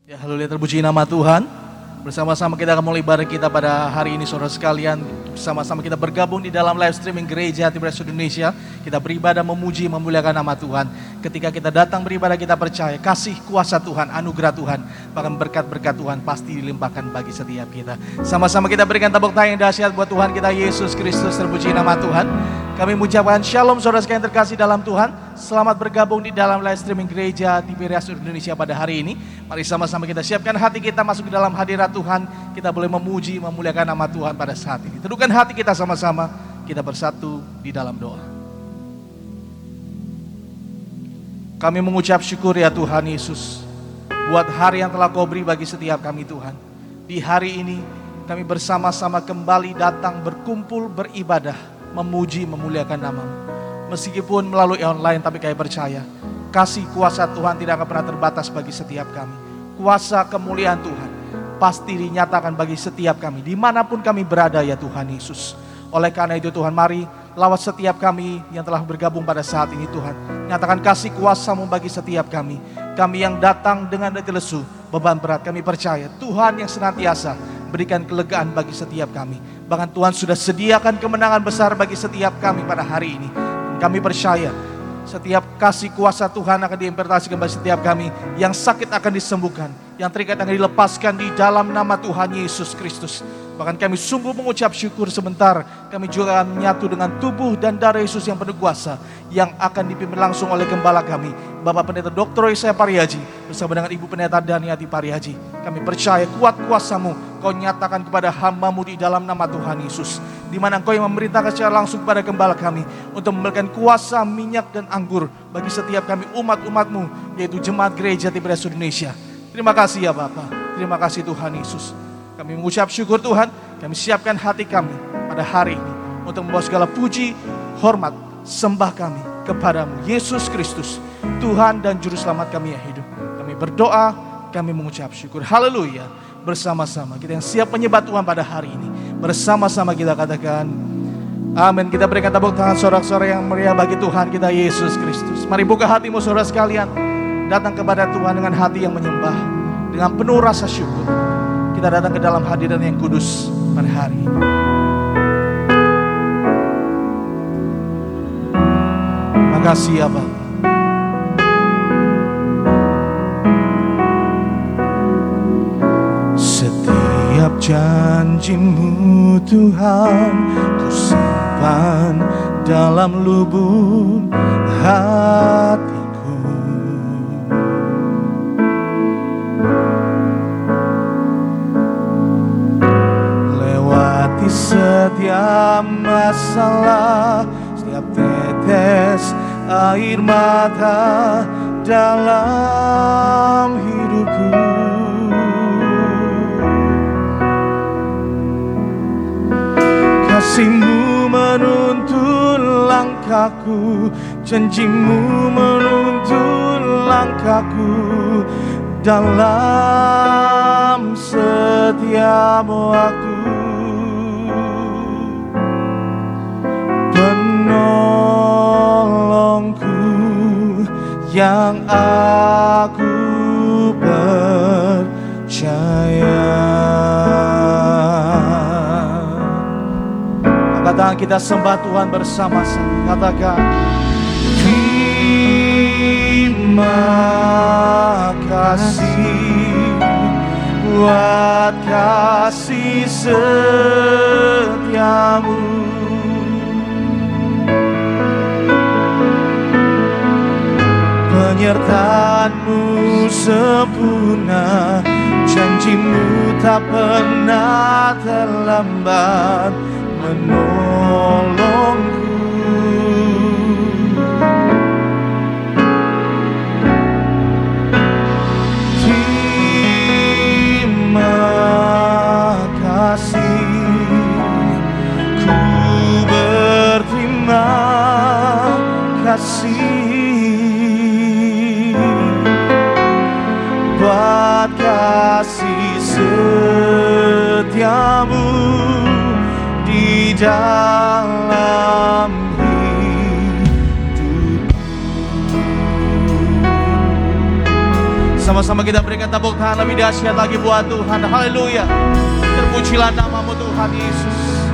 Ya, haleluya, terpuji nama Tuhan. Bersama-sama kita akan mulai ibadah kita pada hari ini, saudara sekalian. Bersama-sama kita bergabung di dalam live streaming Gereja Hati Beras Indonesia. Kita beribadah, memuji, memuliakan nama Tuhan. Ketika kita datang beribadah, kita percaya kasih kuasa Tuhan, anugerah Tuhan, bahkan berkat-berkat Tuhan pasti dilimpahkan bagi setiap kita. Sama-sama kita berikan tepuk tangan yang dahsyat buat Tuhan kita Yesus Kristus. Terpuji nama Tuhan. Kami mengucapkan shalom saudara sekalian terkasih dalam Tuhan. Selamat bergabung di dalam live streaming Gereja Hati Beras Indonesia pada hari ini. Mari sama-sama kita siapkan hati kita masuk ke dalam hadirat Tuhan. Kita boleh memuji, memuliakan nama Tuhan pada saat ini. Teduhkan hati kita sama-sama. Kita bersatu di dalam doa. Kami mengucap syukur ya Tuhan Yesus, buat hari yang telah Kau beri bagi setiap kami Tuhan. Di hari ini kami bersama-sama kembali datang berkumpul beribadah, memuji, memuliakan nama-Mu. Meskipun melalui online, tapi kami percaya kasih kuasa Tuhan tidak akan pernah terbatas bagi setiap kami. Kuasa kemuliaan Tuhan pasti dinyatakan bagi setiap kami, dimanapun kami berada ya Tuhan Yesus. Oleh karena itu Tuhan, mari lawat setiap kami yang telah bergabung pada saat ini Tuhan. Nyatakan kasih kuasa-Mu bagi setiap kami. Kami yang datang dengan hati lesu, beban berat, kami percaya Tuhan yang senantiasa berikan kelegaan bagi setiap kami. Bahkan Tuhan sudah sediakan kemenangan besar bagi setiap kami pada hari ini. Kami percaya setiap kasih kuasa Tuhan akan diimpartasikan bagi setiap kami. Yang sakit akan disembuhkan, yang terikat akan dilepaskan di dalam nama Tuhan Yesus Kristus. Bahkan kami sungguh mengucap syukur sebentar. Kami juga akan menyatu dengan tubuh dan darah Yesus yang penuh kuasa, yang akan dipimpin langsung oleh gembala kami, Bapak Pendeta Dr. Yesaya Parihaji, bersama dengan Ibu Pendeta Daniati Parihaji. Kami percaya kuat kuasa-Mu Kau nyatakan kepada hamba-Mu di dalam nama Tuhan Yesus, di mana Engkau yang memerintahkan secara langsung kepada gembala kami untuk memberikan kuasa minyak dan anggur bagi setiap kami umat-umat-Mu, yaitu jemaat Gereja Hati Beras Indonesia. Terima kasih ya Bapa, terima kasih Tuhan Yesus. Kami mengucap syukur Tuhan, kami siapkan hati kami pada hari ini untuk membawa segala puji, hormat, sembah kami kepadamu Yesus Kristus, Tuhan dan Juru Selamat kami yang hidup. Kami berdoa, kami mengucap syukur. Haleluya. Bersama-sama kita yang siap menyembah Tuhan pada hari ini, bersama-sama kita katakan amin. Kita berikan tepuk tangan sorak-sorai yang meriah bagi Tuhan kita Yesus Kristus. Mari buka hatimu saudara sekalian, datang kepada Tuhan dengan hati yang menyembah, dengan penuh rasa syukur. Kita datang ke dalam hadirat yang kudus pada hari ini. Makasih ya Bapa. Setiap janji-Mu Tuhan Ku simpan dalam lubuk hatiku. Lewati setiap masalah, setiap tetes air mata dalam hidupku. Kasih-Mu menuntun langkahku, janji-Mu menuntun langkahku dalam setiap waktu. Penolongku yang aku percaya. Katakan kita sembah Tuhan bersama-sama. Katakan terima kasih buat kasih setia-Mu. Penyertaan-Mu sempurna, janji-Mu tak pernah terlambat menolongku. Terima kasih, ku berterima kasih buat kasih setia-Mu di dalam hidupku. sama-sama kita berikan tepuk tangan lebih dahsyat lagi buat Tuhan. Haleluya. Terpujilah namamu Tuhan Yesus.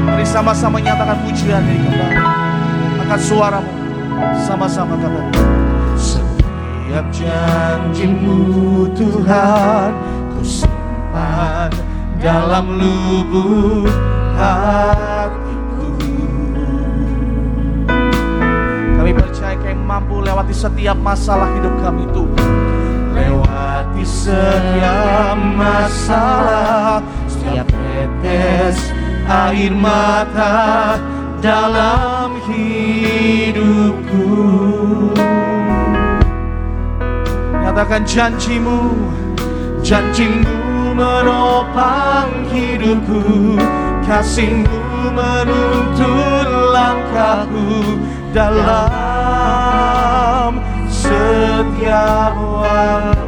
Mari sama-sama nyatakan pujian ini kembali. Angkat suaramu, sama-sama katakan. Setiap janji-Mu Tuhan, ku simpan dalam lubuk hatiku. Kami percaya Kau mampu lewati setiap masalah hidup kami Tuhan. Lewati setiap masalah, setiap tetes air mata dalam hidupku. Nyatakan janji-Mu, janji-Mu menopang hidupku, kasih-Mu menuntun langkahku dalam setiap waktu.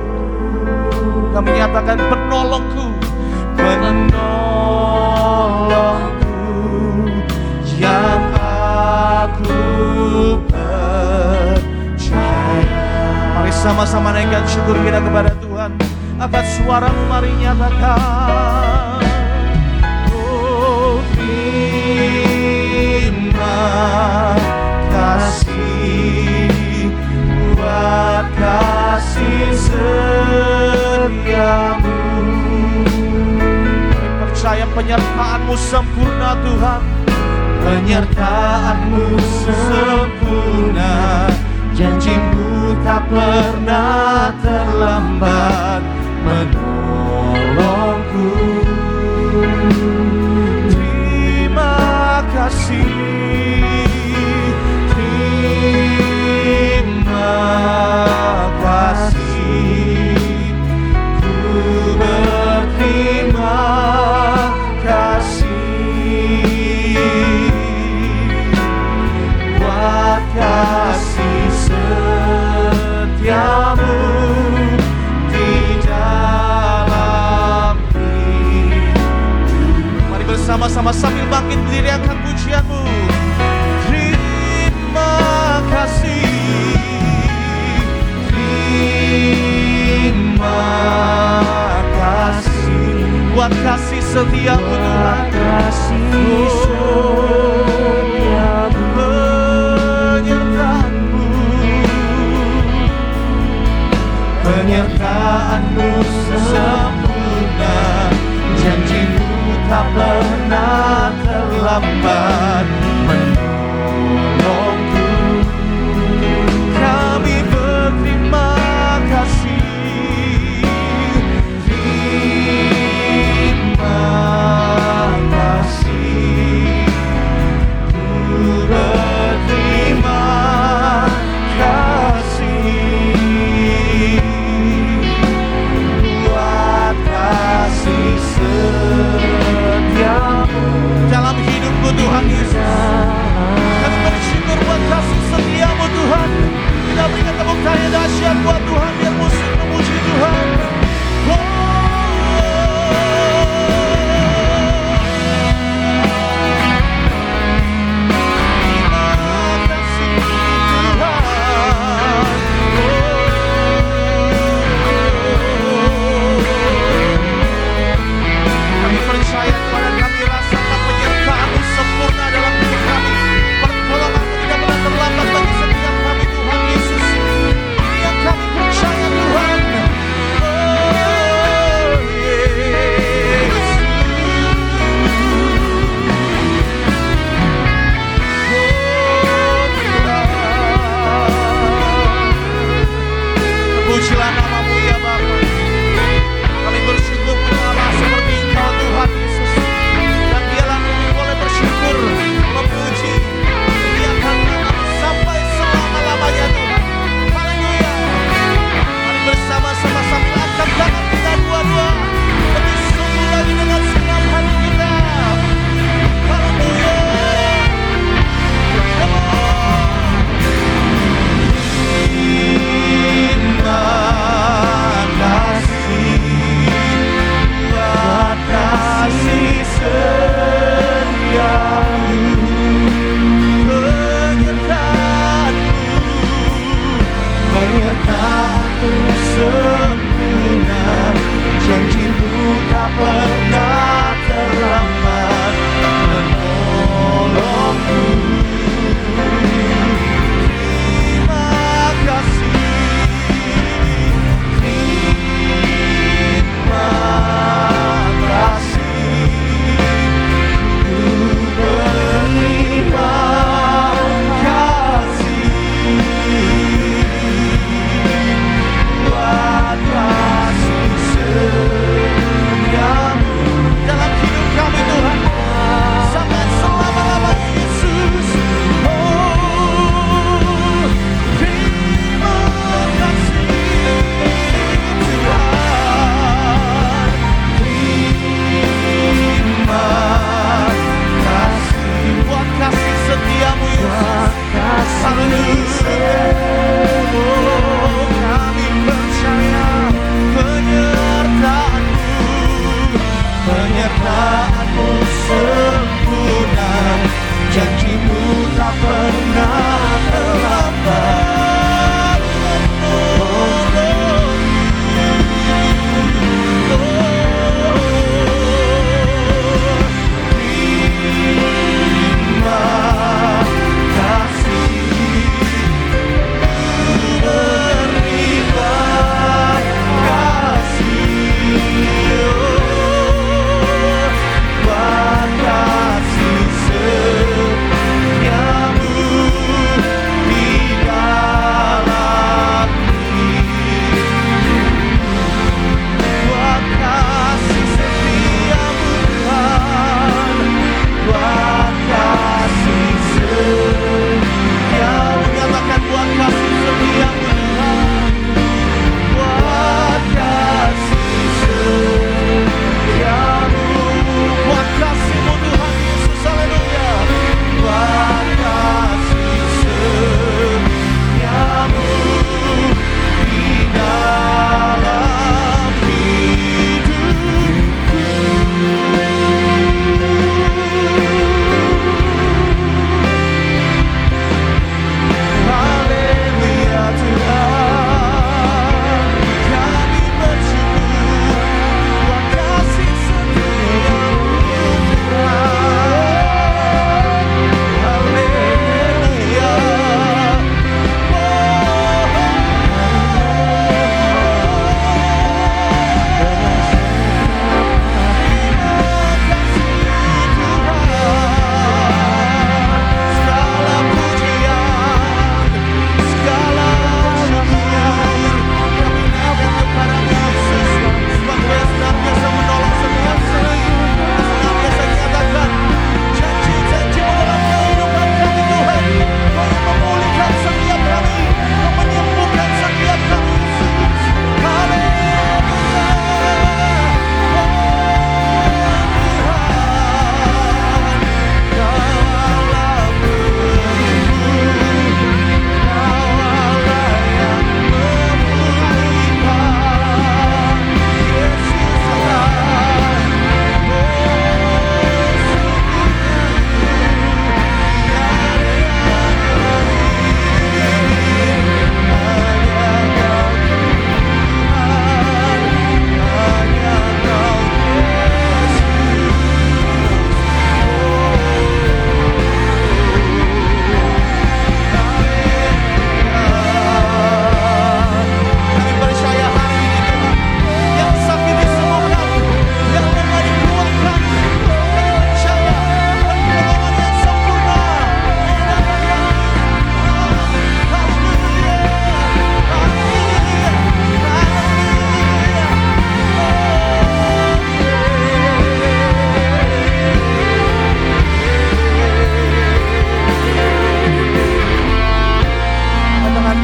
Kami nyatakan penolongku, penolongku yang aku percaya. Mari sama-sama naikkan syukur kita kepada Tuhan. Angkat suaramu, mari nyatakan. Oh, terima kasih buat kasih setiamu. Kami percaya penyertaan-Mu sempurna Tuhan. Penyertaan-Mu sempurna, janji-Mu tak pernah terlambat menolongku. Terima kasih, terima kasih, ku berterima kasih buat kasih setiamu di dalam hidup. Mari bersama-sama sambil bangkit berdiri angkat pujian-Mu. Terima kasih, terima kasih buat kasih setiamu Tuhan. Kasih setiamu, penyertaan-Mu, penyertaan-Mu sempurna, janji-Mu tak pernah terlambat menolongku. Kami berterima kasih, terima kasih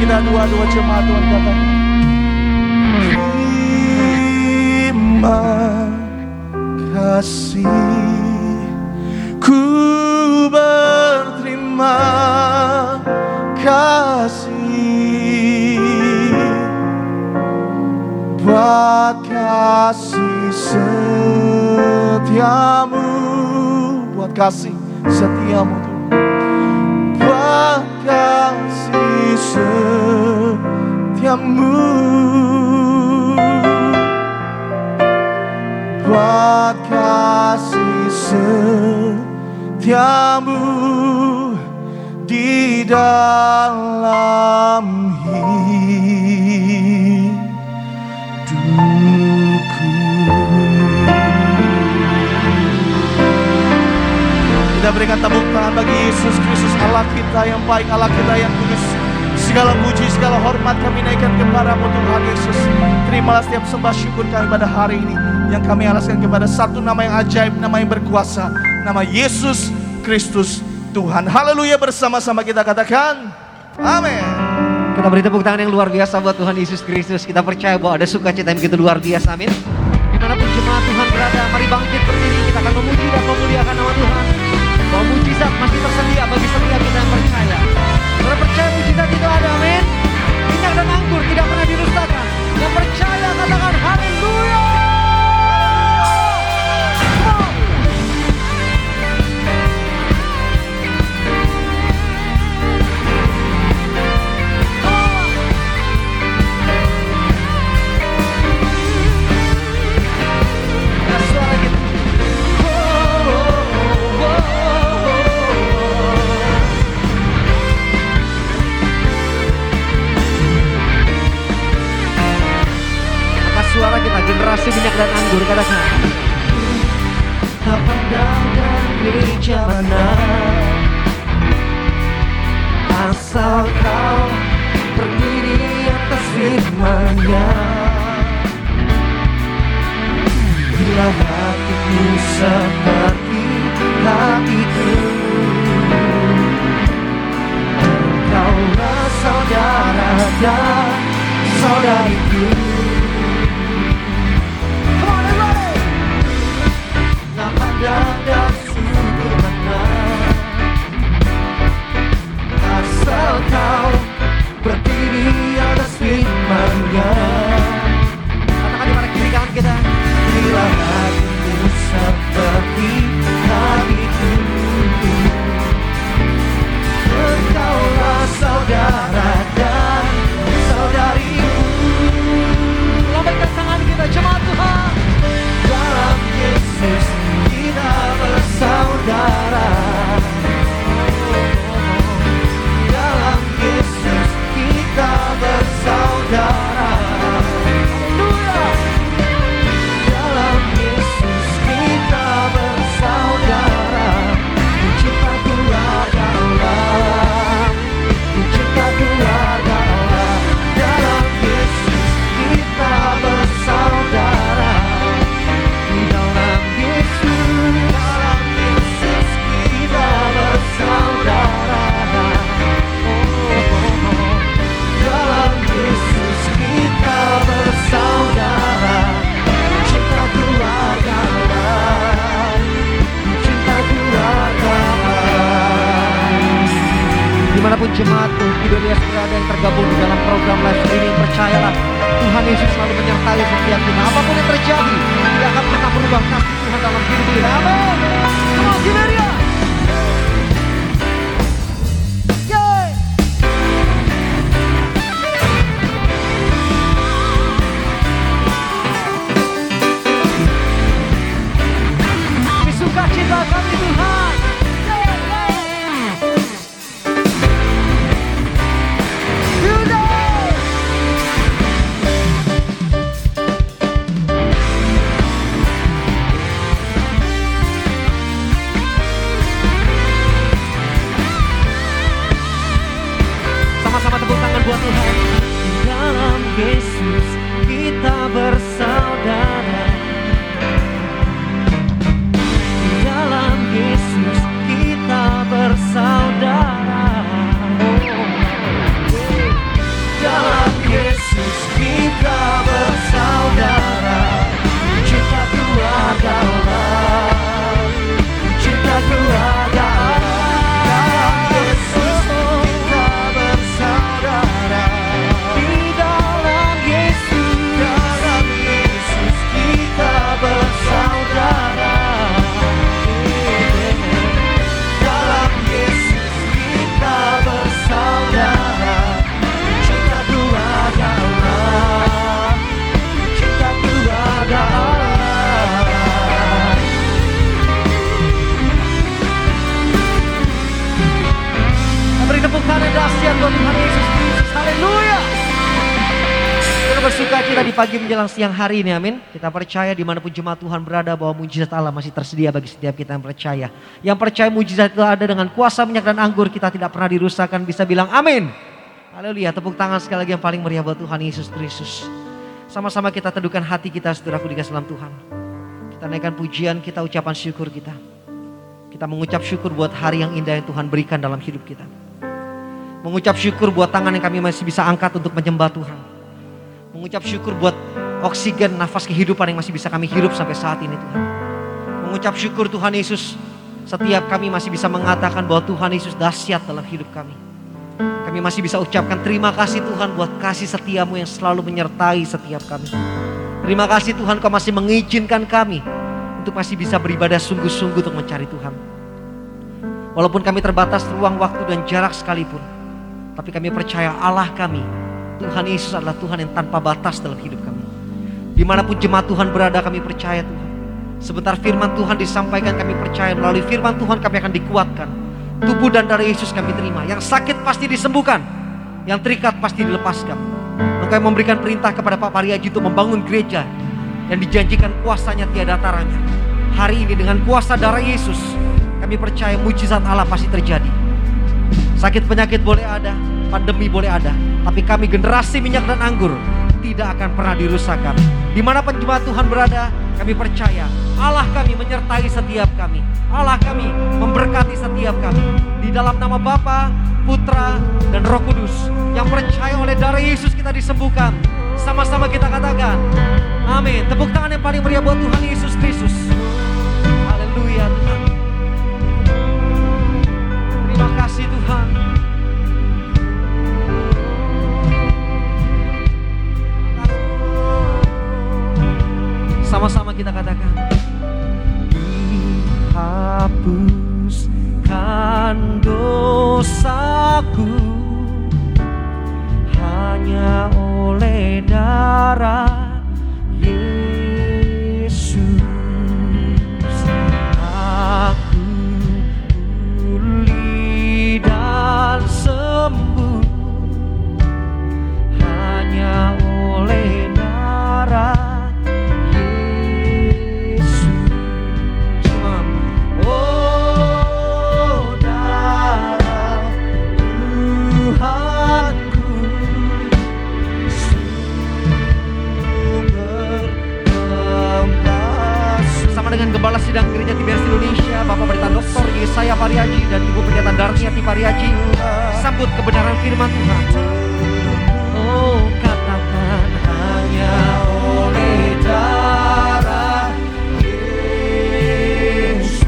kita dua-dua jemaat Tuhan katakan. Terima kasih, ku berterima kasih buat kasih setiamu, buat kasih setiamu Tuhan, buat kasih setiamu, buat kasih setiamu di dalam hidupku. Kita berikan tepuk tangan bagi Yesus Kristus, Allah kita yang baik, Allah kita yang kudus. Segala puji, segala hormat kami naikkan kepada-Mu Tuhan Yesus. Terimalah setiap sembah syukur kami pada hari ini, yang kami alaskan kepada satu nama yang ajaib, nama yang berkuasa, nama Yesus Kristus Tuhan. Haleluya, bersama-sama kita katakan amin. Kita beri tepuk tangan yang luar biasa buat Tuhan Yesus Kristus. Kita percaya bahwa ada sukacita yang begitu luar biasa, amin. Dimanapun jemaat Tuhan berada, mari bangkit berdiri. Kita akan memuji dan memuliakan nama Tuhan. Bahwa mujizat masih tersedia bagi setiap kita yang percaya. Saudara percaya mujizat itu ada, amin. Minyak dan anggur tidak pernah didustakan. Yang percaya katakan haleluya. Suara kita generasi minyak dan anggur, katakan. Kapan dan gereja mana, asal kau berdiri atas firman-Nya. Bila hatiku seperti hatiku, kaulah saudara dan saudariku. Dan sungguh mana, asal kau berdiri atas firman-Nya. Katakan di mana kiri kanan kita. Bila hatiku seperti hatiku, engkaulah saudara dan saudariku. Lambaikan tangan kita, jemaat Tuhan. Dalam Yesus kita bersaudara, dalam Yesus kita bersaudara. Haleluya. Dalam Yesus kita bersaudara. Mencipta keluarga Allah, mencipta keluarga Allah. Dalam Yesus kita bersaudara. Di dalam Yesus kita bersaudara. Dalam Yesus kita bersaudara. Cinta keluarga Allah, cinta keluarga Allah. Dimanapun jemaat Fidelia berada yang tergabung di dalam program live streaming, percayalah Tuhan Yesus selalu menyertai setiap kita. Apapun yang terjadi, tidak akan pernah berubah kasih Tuhan dalam hidup kita. Amin. Come on, Fidelia. Sukacita kami Tuhan. Sama-sama tepuk tangan buat Tuhan. Dalam Yesus kita bersaudara. Dalam Yesus kita bersaudara. sukacita di pagi menjelang siang hari ini, amin. Kita percaya dimanapun jemaat Tuhan berada bahwa mujizat Allah masih tersedia bagi setiap kita yang percaya. Yang percaya mujizat itu ada dengan kuasa minyak dan anggur, kita tidak pernah dirusakkan, bisa bilang amin. Haleluya, tepuk tangan sekali lagi yang paling meriah buat Tuhan Yesus Kristus. Sama-sama kita teduhkan hati kita, saudaraku dikasih dalam Tuhan. Kita naikkan pujian kita, ucapan syukur kita. Kita mengucap syukur buat hari yang indah yang Tuhan berikan dalam hidup kita. Mengucap syukur buat tangan yang kami masih bisa angkat untuk menyembah Tuhan. Mengucap syukur buat oksigen, nafas kehidupan yang masih bisa kami hirup sampai saat ini Tuhan. Mengucap syukur Tuhan Yesus, setiap kami masih bisa mengatakan bahwa Tuhan Yesus dahsyat dalam hidup kami. Kami masih bisa ucapkan terima kasih Tuhan buat kasih setiamu yang selalu menyertai setiap kami. Terima kasih Tuhan Kau masih mengizinkan kami untuk masih bisa beribadah sungguh-sungguh untuk mencari Tuhan. Walaupun kami terbatas ruang, waktu dan jarak sekalipun, tapi kami percaya Allah kami, Tuhan Yesus adalah Tuhan yang tanpa batas dalam hidup kami. Dimanapun jemaat Tuhan berada, kami percaya Tuhan. Sebentar firman Tuhan disampaikan, kami percaya melalui firman Tuhan kami akan dikuatkan. Tubuh dan darah Yesus kami terima. Yang sakit pasti disembuhkan, yang terikat pasti dilepaskan. Engkau yang memberikan perintah kepada Pak Pariaji untuk membangun gereja yang dijanjikan kuasanya tiada taranya. Hari ini dengan kuasa darah Yesus, kami percaya mujizat Allah pasti terjadi. Sakit penyakit boleh ada, pandemi boleh ada, tapi kami generasi minyak dan anggur tidak akan pernah dirusakkan. Dimanapun jemaat Tuhan berada, kami percaya Allah kami menyertai setiap kami. Allah kami memberkati setiap kami. Di dalam nama Bapa, Putra, dan Roh Kudus, yang percaya oleh darah Yesus kita disembuhkan. Sama-sama kita katakan amin. Tepuk tangan yang paling meriah buat Tuhan Yesus Kristus. Haleluya Tuhan. Terima kasih Tuhan. Sama-sama kita katakan, dihapuskan dosaku hanya oleh darah Yesus. Aku pulih dan sembuh hanya oleh darah dengan Gembala Sidang Gereja TBS Indonesia, Bapak Pendeta Dr. Yesaya Pariaji dan Ibu Pendeta Darniati Pariaji, sambut kebenaran firman Tuhan. Oh, katakan hanya oleh darah Yesus.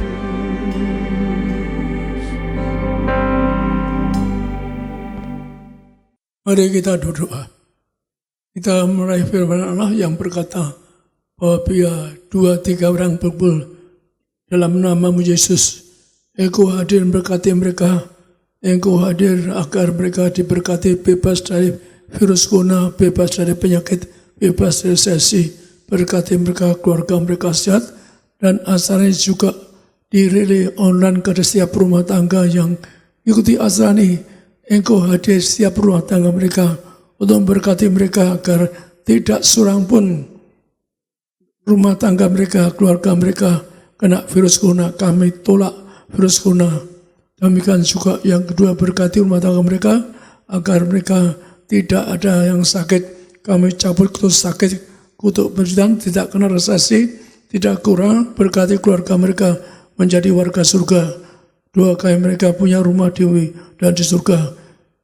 Mari kita berdoa. Kita meraih firman Allah yang berkata, apabila 2-3 orang berkumpul dalam namamu Yesus, Engkau hadir berkati mereka. Engkau hadir agar mereka diberkati, bebas dari virus corona, bebas dari penyakit, bebas dari resesi. Berkati mereka, keluarga mereka sehat, dan acara ini juga direlay online ke setiap rumah tangga yang ikuti acara ini. Engkau hadir setiap rumah tangga mereka untuk memberkati mereka agar tidak seorang pun rumah tangga mereka, keluarga mereka kena virus corona. Kami tolak virus corona. Demikian juga yang kedua, berkati rumah tangga mereka agar mereka tidak ada yang sakit. Kami cabut kutuk sakit, kutuk penderitaan, tidak kena resesi, tidak kurang. Berkati keluarga mereka menjadi warga surga. Doakan mereka punya rumah di dan di surga.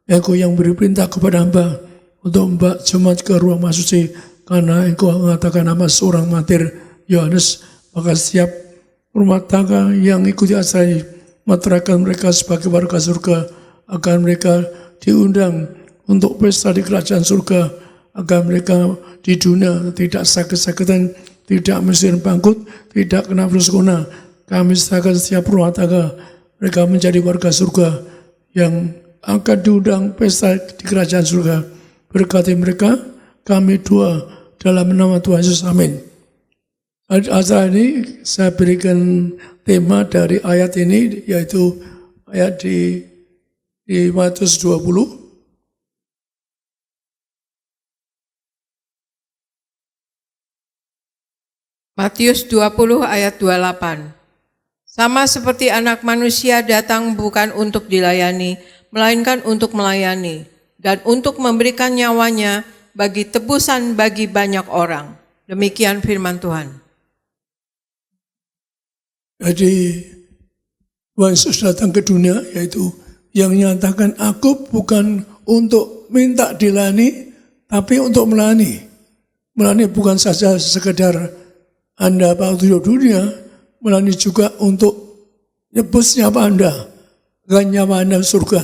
Engkau yang beri perintah kepada hamba untuk membawa jemaat ke ruang mahsuci, karena Engkau mengatakan nama seorang martir Yohanes, maka setiap rumah tangga yang ikuti acara ini meteraikan mereka sebagai warga surga, agar mereka diundang untuk pesta di kerajaan surga, agar mereka di dunia tidak sakit-sakitan, tidak miskin bangkrut, tidak kena virus corona. Kami serahkan setiap rumah tangga mereka menjadi warga surga yang akan diundang pesta di kerajaan surga. Berkati mereka, kami doa dalam nama Tuhan Yesus, amin. Acara ini saya berikan tema dari ayat ini, yaitu ayat di Matius 20 Matius 20 ayat 28. Sama seperti Anak Manusia datang bukan untuk dilayani, melainkan untuk melayani, dan untuk memberikan nyawanya bagi tebusan bagi banyak orang. Demikian firman Tuhan. Jadi Tuhan Yesus datang ke dunia, yaitu yang nyatakan aku bukan untuk minta dilayani, tapi untuk melayani. Melayani bukan saja sekedar Anda waktu hidup dunia, melayani juga untuk nebus nyawa Anda, dengan nyawa Anda surga.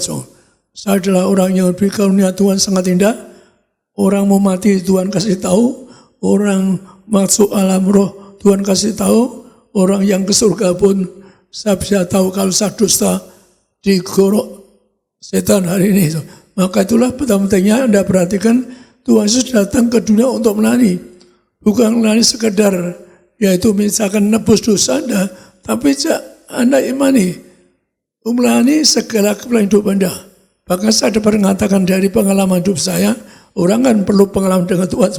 Saya adalah orang yang diberi karunia Tuhan sangat indah. Orang mau mati Tuhan kasih tahu, orang masuk alam roh Tuhan kasih tahu, orang yang ke surga pun saya bisa tahu kalau saya dusta digorok setan hari ini. Maka itulah penting-pentingnya Anda perhatikan Tuhan Yesus datang ke dunia untuk melayani. Bukan melayani sekedar yaitu misalkan nebus dosa Anda, tapi Anda imani melayani segala keperluan hidup Anda. Bahkan saya dapat mengatakan dari pengalaman hidup saya, orang kan perlu pengalaman dengan Tuhan.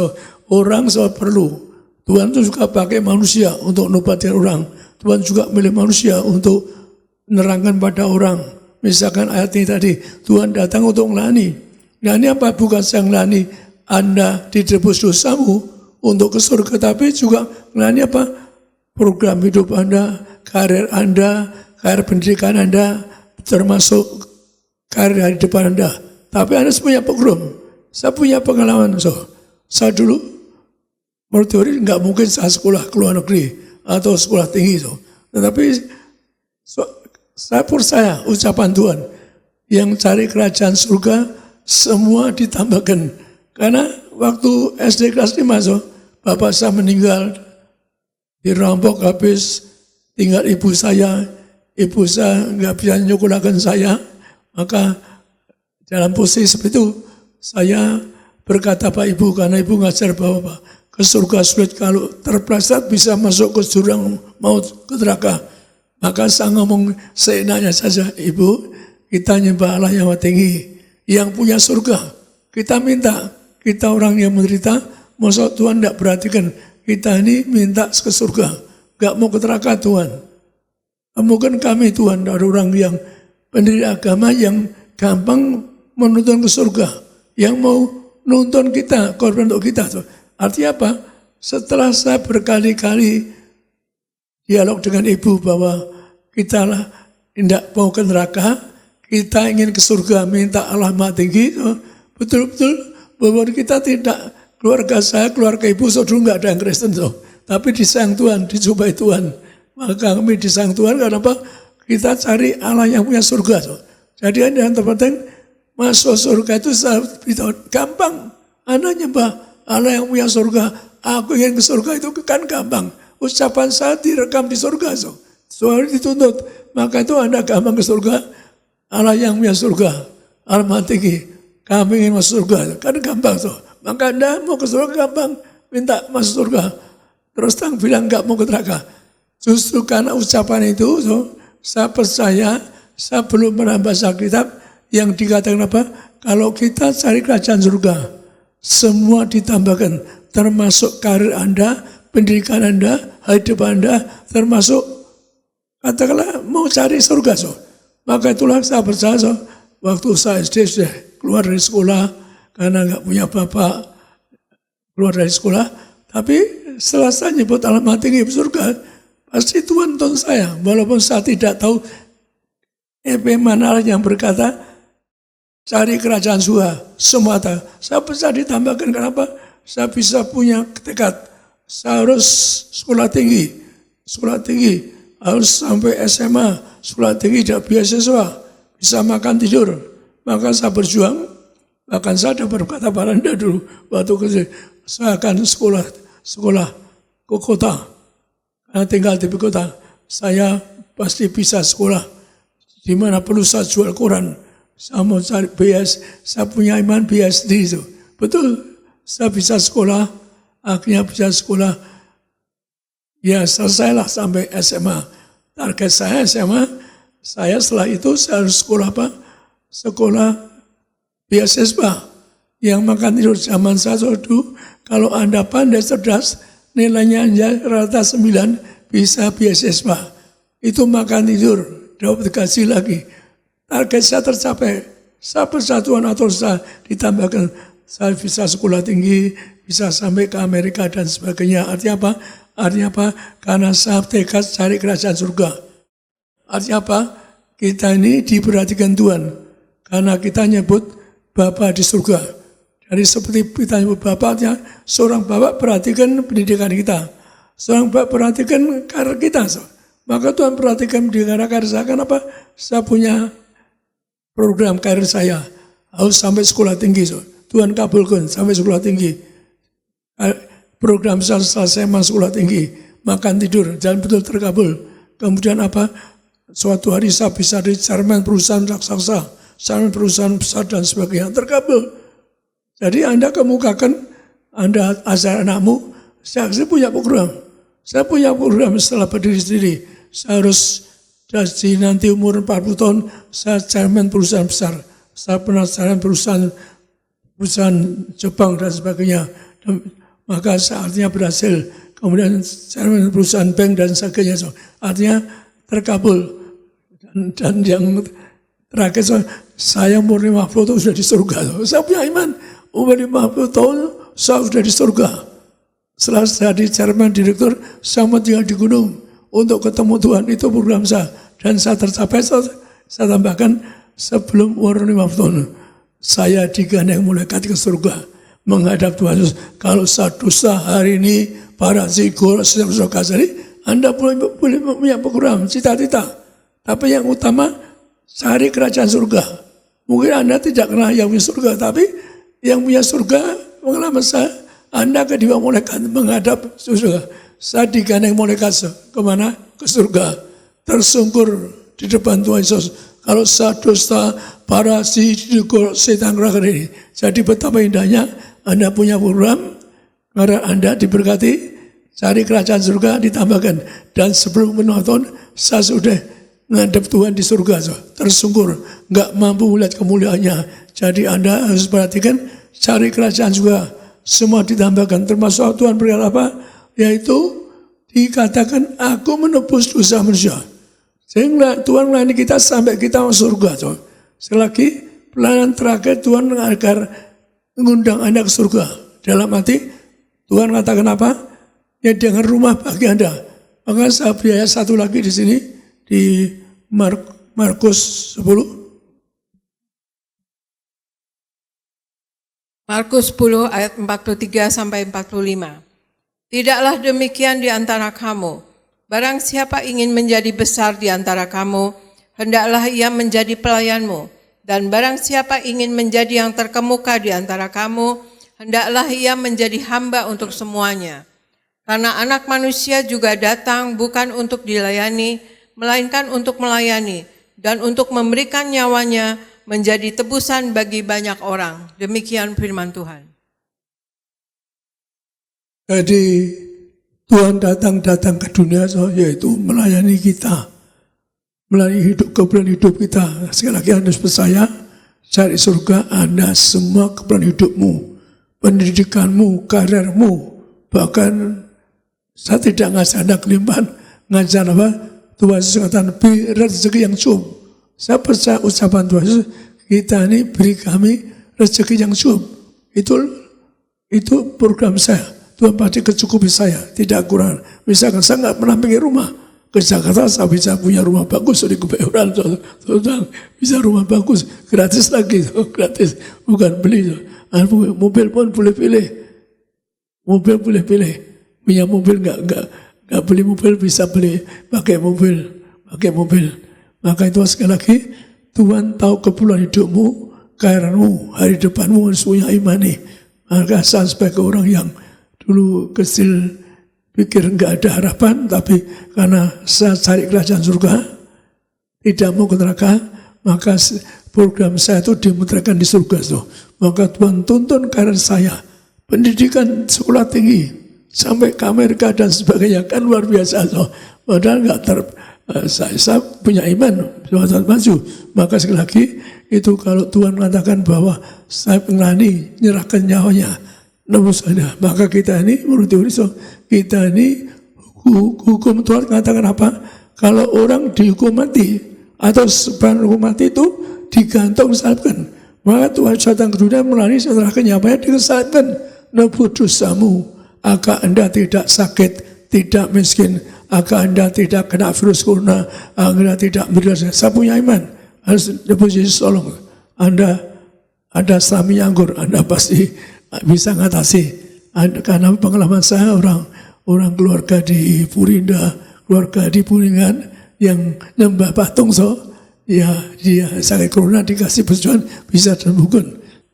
Orang perlu. Tuhan itu juga pakai manusia untuk nubatin orang. Tuhan juga milih manusia untuk menerangkan pada orang. Misalkan ayat ini tadi, Tuhan datang untuk melayani. Melayani apa? Bukan saya melayani Anda ditebus dosamu untuk ke surga, tapi juga melayani apa? Program hidup Anda, karir pendidikan Anda, termasuk karir di depan Anda. Tapi Anda punya program. Saya punya pengalaman. Saya dulu menurut teori nggak mungkin saya sekolah ke luar negeri atau sekolah tinggi. Tetapi saya percaya ucapan Tuhan yang cari kerajaan surga semua ditambahkan. Karena waktu SD kelas 5, bapak saya meninggal, dirampok habis, tinggal ibu saya nggak bisa nyekolahkan saya, maka dalam posisi seperti itu, saya berkata Pak Ibu, karena Ibu ngajar Bapak, ke surga sulit, kalau terpleset bisa masuk ke jurang maut, ke neraka. Maka saya ngomong seenaknya saja, Ibu, kita nyembah Allah yang tinggi, yang punya surga. Kita minta, kita orang yang menderita, masa Tuhan tidak perhatikan, kita ini minta ke surga, gak mau ke neraka Tuhan. Mungkin kami Tuhan, ada orang yang pendiri agama yang gampang menuntun ke surga, yang mau nuntun kita, korban untuk kita. Artinya apa? Setelah saya berkali-kali dialog dengan ibu bahwa kita lah tidak mau ke neraka, kita ingin ke surga, minta Allah Maha Tinggi, betul-betul bahwa kita tidak, keluarga saya, keluarga ibu, dulu nggak ada yang Kristen, tapi disayang Tuhan, dicobai Tuhan. Maka kami disayang Tuhan karena apa? Kita cari Allah yang punya surga. Jadi yang terpenting masuk surga itu gampang. Anda nyembah Allah yang punya surga. Aku ingin ke surga itu kan gampang. Ucapan saya direkam di surga. Soalnya dituntut. Maka itu Anda gampang ke surga. Allah yang punya surga. Allah Maha Tinggi. Kami ingin masuk surga. Kan gampang. Maka Anda mau ke surga gampang. Minta masuk surga. Terus bilang gak mau ke neraka. Justru karena ucapan itu, saya percaya, saya belum pernah baca kitab yang dikatakan apa? Kalau kita cari kerajaan surga, semua ditambahkan, termasuk karir Anda, pendidikan Anda, hidup Anda, termasuk katakanlah mau cari surga. Maka itulah saya percaya, waktu saya SD sudah keluar dari sekolah, karena nggak punya bapak, keluar dari sekolah, tapi setelah saya nyebut alamat tinggi surga, pasti Tuhan tuntun saya, walaupun saya tidak tahu mana yang berkata cari kerajaan surga semua tahu. Saya bisa ditambahkan kenapa? Saya bisa punya tekad. Saya harus sekolah tinggi harus sampai SMA, sekolah tinggi tidak beasiswa, bisa makan tidur. Maka saya berjuang. Bahkan saya dapat berkata pada Anda dulu waktu kecil, saya akan sekolah ke kota. Karena tinggal di kota, saya pasti bisa sekolah. Di mana perlu saya jual koran. Saya mau cari BS, saya punya iman BSD itu. Betul, saya bisa sekolah, akhirnya bisa sekolah. Ya selesailah sampai SMA. Target saya SMA, saya setelah itu saya harus sekolah apa? Sekolah beasiswa. Yang makan tidur zaman saya dulu, kalau Anda pandai cerdas, nilainya aja rata 9 bisa beasiswa. Itu makan tidur, dapat gaji lagi. Target saya tercapai. Saya persatuan atau saya ditambahkan, saya bisa sekolah tinggi, bisa sampai ke Amerika dan sebagainya. Artinya apa? Artinya apa? Karena saya tekad cari kerajaan surga. Artinya apa? Kita ini diperhatikan Tuhan. Karena kita nyebut Bapa di surga. Jadi seperti kita nyebut Bapa, artinya seorang Bapak perhatikan pendidikan kita. Seorang Bapak perhatikan karir kita. Maka Tuhan perhatikan pendidikan karir saya. Kenapa? Saya punya program karir saya. Harus sampai sekolah tinggi. Tuhan kabulkan sampai sekolah tinggi. Program saya selesai masuk sekolah tinggi. Makan tidur, dan betul terkabul. Kemudian apa? Suatu hari saya bisa di chairman perusahaan raksasa, chairman perusahaan besar dan sebagainya, terkabul. Jadi Anda kemukakan, Anda ajar anakmu, saya punya program. Saya punya program setelah berdiri sendiri. Saya harus jadi nanti umur 40 tahun, saya chairman perusahaan besar. Saya pernah chairman perusahaan Jepang dan sebagainya. Maka saatnya berhasil. Kemudian chairman perusahaan bank dan sebagainya. Artinya terkabul. Dan yang terakhir, saya umur 50 tahun sudah di surga. Saya punya iman. Umur 50 tahun, saya sudah di surga. Setelah saya di chairman direktur, saya mau tinggal di gunung. Untuk ketemu Tuhan, itu program saya. Dan saya tercapai, saya tambahkan sebelum umur 50 tahun. Saya digandeng malaikat ke surga. Menghadap Tuhan Yesus. Kalau saya dosa hari ini, para zigor, surga jadi, Anda boleh punya program, cita-cita. Tapi yang utama, cari kerajaan surga. Mungkin Anda tidak kenal yang punya surga, tapi yang punya surga, pengalaman saya, Anda kedua malaikat menghadap surga. Saya digandeng malaikat kemana? Ke surga. Tersungkur di depan Tuhan Yesus. Kalau saya dosa, para zigor, setan neraka ini. Jadi betapa indahnya Anda punya program, karena Anda diberkati, cari kerajaan surga, ditambahkan. Dan sebelum menonton, saya sudah ngadep Tuhan di surga, tersungkur, nggak mampu melihat kemuliaannya. Jadi Anda harus perhatikan, cari kerajaan surga, semua ditambahkan. Termasuk Tuhan berkata apa? Yaitu dikatakan, aku menebus dosa manusia. Sehingga Tuhan melayani kita sampai kita masuk surga. Sekali lagi, pelayanan terakhir Tuhan agar mengundang Anda ke surga. Dalam arti, Tuhan katakan apa? Ya dengan rumah bagi Anda. Maka saya biaya satu lagi di sini, di Markus 10. Markus 10 ayat 43 sampai 45. Tidaklah demikian di antara kamu. Barang siapa ingin menjadi besar di antara kamu, hendaklah ia menjadi pelayanmu. Dan barang siapa ingin menjadi yang terkemuka di antara kamu, hendaklah ia menjadi hamba untuk semuanya. Karena Anak Manusia juga datang bukan untuk dilayani, melainkan untuk melayani dan untuk memberikan nyawanya menjadi tebusan bagi banyak orang. Demikian firman Tuhan. Jadi Tuhan datang ke dunia, yaitu melayani kita, melayani kebenaran hidup kita. Sekali lagi Anda percaya, cari surga Anda semua kebenaran hidupmu, pendidikanmu, karirmu, bahkan saya tidak ngajar Anda kelimpahan, ngajar apa? Tuhan Yesus katakan, beri rezeki yang cukup. Saya percaya ucapan Tuhan Yesus, kita ini beri kami rezeki yang cukup. Itu program saya. Tuhan pasti kecukupi saya, tidak kurang. Misalkan saya nggak pernah pergi rumah ke Jakarta, saya bisa punya rumah bagus di Kebayoran, bisa rumah bagus, gratis lagi, gratis, bukan beli. Mobil pun boleh pilih, punya mobil nggak beli mobil, bisa beli pakai mobil. Maka itu sekali lagi, Tuhan tahu keperluan hidupmu, karirmu, hari depanmu harus punya iman nih. Maka saya sebagai orang yang dulu kecil pikir nggak ada harapan, tapi karena saya cari kerajaan surga, tidak mau ke neraka, maka program saya itu dimutrakan di surga. Maka Tuhan tuntun karir saya, pendidikan sekolah tinggi, sampai ke Amerika dan sebagainya, kan luar biasa. Padahal saya punya iman, maju. Maka sekali lagi, itu kalau Tuhan mengatakan bahwa saya berani menyerahkan nyawanya, nebus Anda. Maka kita ini menurut teori kita ini hukum Tuhan mengatakan apa? Kalau orang dihukum mati atau sebelum hukum mati itu digantung disalibkan. Maka Tuhan datang ke dunia melalui setelah kenyamanan disalibkan. Nebus dosamu agar Anda tidak sakit, tidak miskin, agar Anda tidak kena virus corona, agar Anda tidak menderita. Saya punya iman, harus nebus Yesus tolong. Anda ada sami anggur, Anda pasti bisa mengatasi. Karena pengalaman saya orang keluarga di Purinda, keluarga di Puringan yang nyembah patung ya dia sakit corona dikasih perjuangan bisa sembuhkan.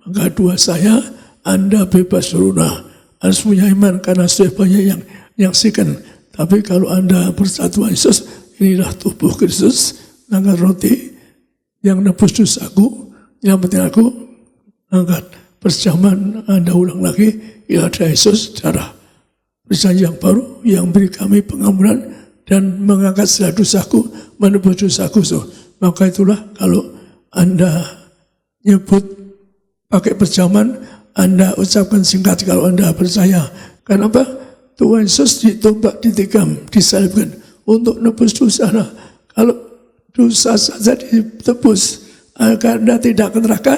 Maka doa saya, Anda bebas corona, harus punya iman karena sudah banyak yang menyaksikan. Tapi kalau Anda bersatu Yesus, inilah tubuh Kristus, angkat roti yang nebus dosaku, yang penting aku angkat perjamuan Anda ulang lagi, ya ada Yesus darah perjanjian yang baru yang beri kami pengampunan dan mengangkat segala dosaku, menebus dosaku. Maka itulah kalau Anda nyebut pakai perjamuan, Anda ucapkan singkat kalau Anda percaya. Kenapa? Tuhan Yesus ditombak, ditikam, disalibkan untuk nebus dosa. Nah, kalau dosa saja ditebus agar Anda tidak ke neraka,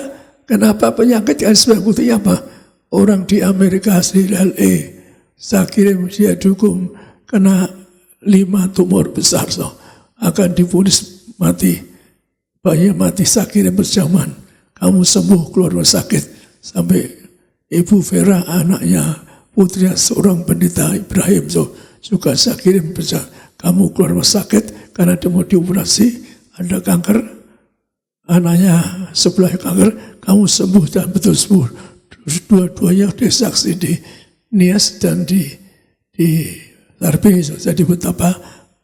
kenapa penyakit yang sebenarnya buktinya apa? Orang di Amerika, di LA, saya kirim dia dihukum kena 5 tumor besar, akan divonis mati, bayi mati. Saya kirim perjamuan, kamu sembuh keluar rumah sakit. Sampai Ibu Vera, anaknya putrinya seorang pendeta Ibrahim, juga saya kirim perjamuan, kamu keluar rumah sakit karena dia mau dioperasi, ada kanker, anaknya sebelah kanker, kamu sembuh dan betul sembuh. Dua-duanya disaksi di Nias dan di Tarbi. Jadi betapa,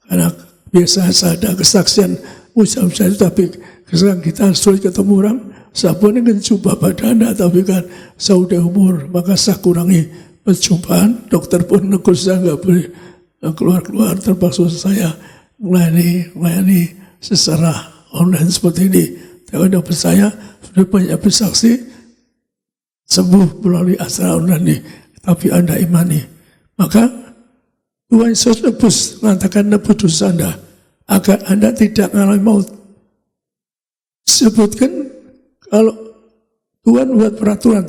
karena biasa saya ada kesaksian usaha-usaha itu, tapi sekarang kita sulit ketemu orang. Saya pun ingin jumpa pada Anda, tapi kan saya udah umur, maka saya kurangi perjumpaan. Dokter pun negur saya nggak boleh keluar-keluar, terpaksa saya melayani secara online seperti ini. Tapi Anda percaya, sudah banyak bersaksi sembuh melalui acara online ini, tapi Anda imani. Maka Tuhan Yesus nebus, mengatakan nebus dosa Anda, agar Anda tidak mengalami maut. Sebutkan kalau Tuhan buat peraturan,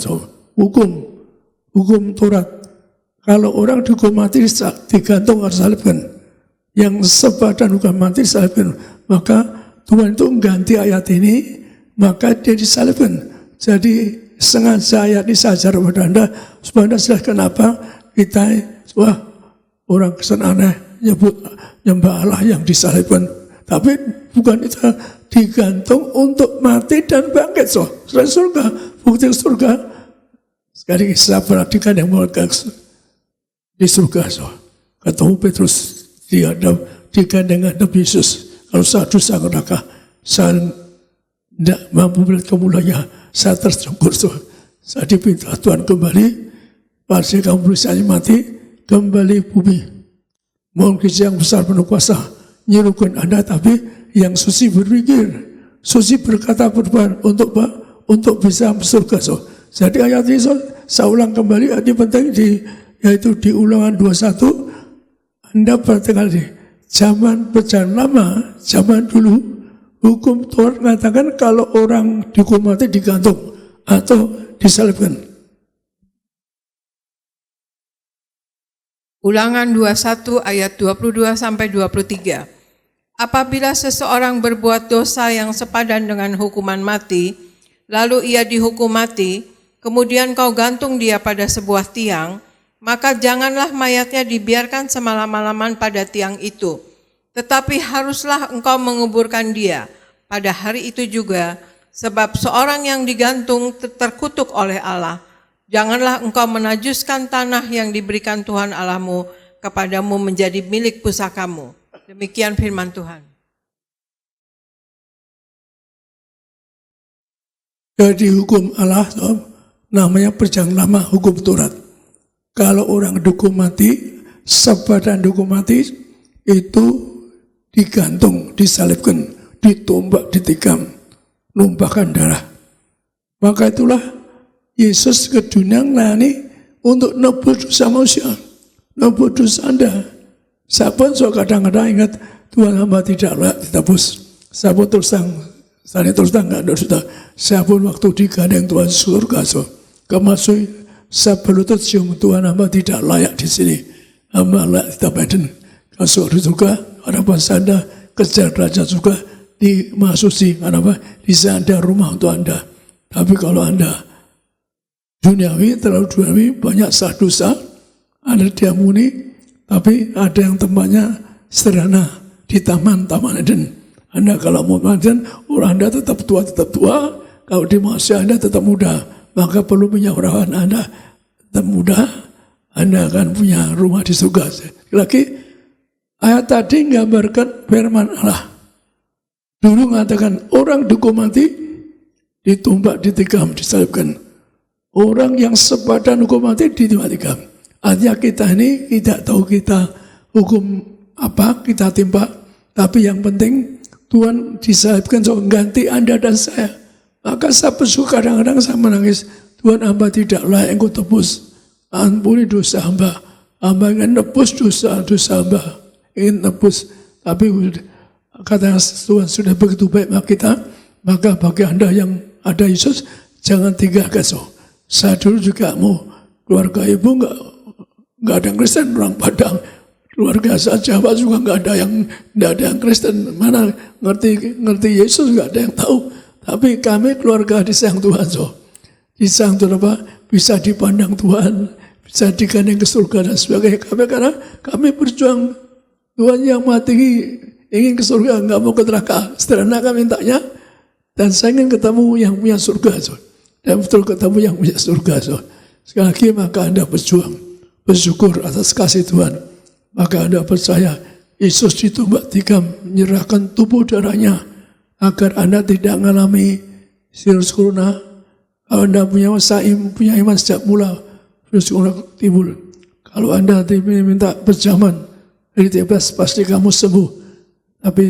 hukum Taurat. Kalau orang dihukum mati digantung harus salibkan. Yang sepadan hukum mati disalibkan. Maka Tuhan itu mengganti ayat ini, maka dia disalibkan. Jadi sengaja ayat ini saya ajar kepada Anda, supaya Anda jelas kenapa kita, orang kesan aneh nyembah Allah yang disalibkan. Tapi bukan itu, digantung untuk mati dan bangkit. Surga, bukti surga. Sekali saya perhatikan yang mau di surga. Ketemu Petrus digandeng Nabi Yesus. Kalau saya dosa neraka, saya tidak mampu melihat kemuliaan, saya tersungkur. Saya dipinta Tuhan kembali, pasti kamu berusaha mati, kembali bumi. Mohon Kristus yang besar penuh kuasa, nyerukan Anda, tapi yang suci berpikir, suci berkata berbahan untuk bisa surga. Jadi ayat ini saya ulang kembali, ini penting yaitu di Ulangan 21. Anda perhatikan di zaman berjalan lama, zaman dulu, hukum Taurat mengatakan kalau orang dihukum mati digantung atau disalibkan. Ulangan 21 ayat 22 sampai 23. Apabila seseorang berbuat dosa yang sepadan dengan hukuman mati, lalu ia dihukum mati, kemudian kau gantung dia pada sebuah tiang, maka janganlah mayatnya dibiarkan semalam-malaman pada tiang itu. Tetapi haruslah engkau menguburkan dia pada hari itu juga, sebab seorang yang digantung terkutuk oleh Allah. Janganlah engkau menajuskan tanah yang diberikan Tuhan Allahmu kepadamu menjadi milik pusakamu. Demikian firman Tuhan. Jadi hukum Allah namanya perjanjian lama, hukum Taurat. Kalau orang dihukum mati, sepadan dihukum mati itu digantung, disalibkan, ditombak, ditikam, numpahkan darah. Maka itulah Yesus ke dunia melayani untuk nebus dosa manusia, nebus dosa Anda. Saya pun kadang-kadang ingat Tuhan hamba tidak layak ditebus. Saya pun terus terang nggak ada sudah. Saya pun waktu digandeng Tuhan surga kemasuk saya berlutut cium Tuhan hamba tidak layak di sini. Hamba layak ditapaden. Kasur juga harapan Anda kejar derajat juga dimasuki kenapa? Di sana ada rumah untuk Anda. Tapi kalau Anda duniawi, terlalu duniawi, banyak sah dosa, ada dia muni, tapi ada yang tempatnya sederhana di taman Eden. Anda kalau mau Eden, orang Anda tetap tua, kalau di masa Anda tetap muda, maka perlu punya orang Anda tetap muda, Anda akan punya rumah di surga. Lagi, ayat tadi menggambarkan firman Allah. Dulu mengatakan orang dihukum mati, ditumbak, ditikam, disalibkan. Orang yang sepadan hukum mati dimatikan. Artinya kita ini tidak tahu kita hukum apa, kita timpa. Tapi yang penting Tuhan disalibkan untuk mengganti Anda dan saya. Maka saya bersyukur kadang-kadang saya menangis. Tuhan hamba tidak layak engkau tebus. Ampuni dosa hamba. Hamba ingin nebus dosa hamba. Ingin nebus. Tapi kata Tuhan sudah begitu baik kita. Maka bagi Anda yang ada Yesus, jangan tinggalkan. Saya dulu juga mau keluarga ibu nggak ada yang Kristen, orang Padang. Keluarga saya Jawa juga nggak ada yang Kristen. Mana ngerti Yesus nggak ada yang tahu. Tapi kami keluarga disayang Tuhan, disayang Tuhan apa? Bisa dipandang Tuhan, bisa digandeng ke surga dan sebagainya. Karena kami berjuang Tuhan yang mati ingin ke surga, nggak mau ke neraka. Sederhana kami mintanya. Dan saya ingin ketemu yang punya surga, dan betul ketemu yang punya surga. Sekali lagi maka Anda berjuang, bersyukur atas kasih Tuhan. Maka Anda percaya Yesus ditumbak tikam, menyerahkan tubuh darahnya agar Anda tidak mengalami virus corona. Kalau Anda punya iman sejak mula, virus corona timbul. Kalau Anda minta berjaman dari 13 pasti kamu sembuh. Tapi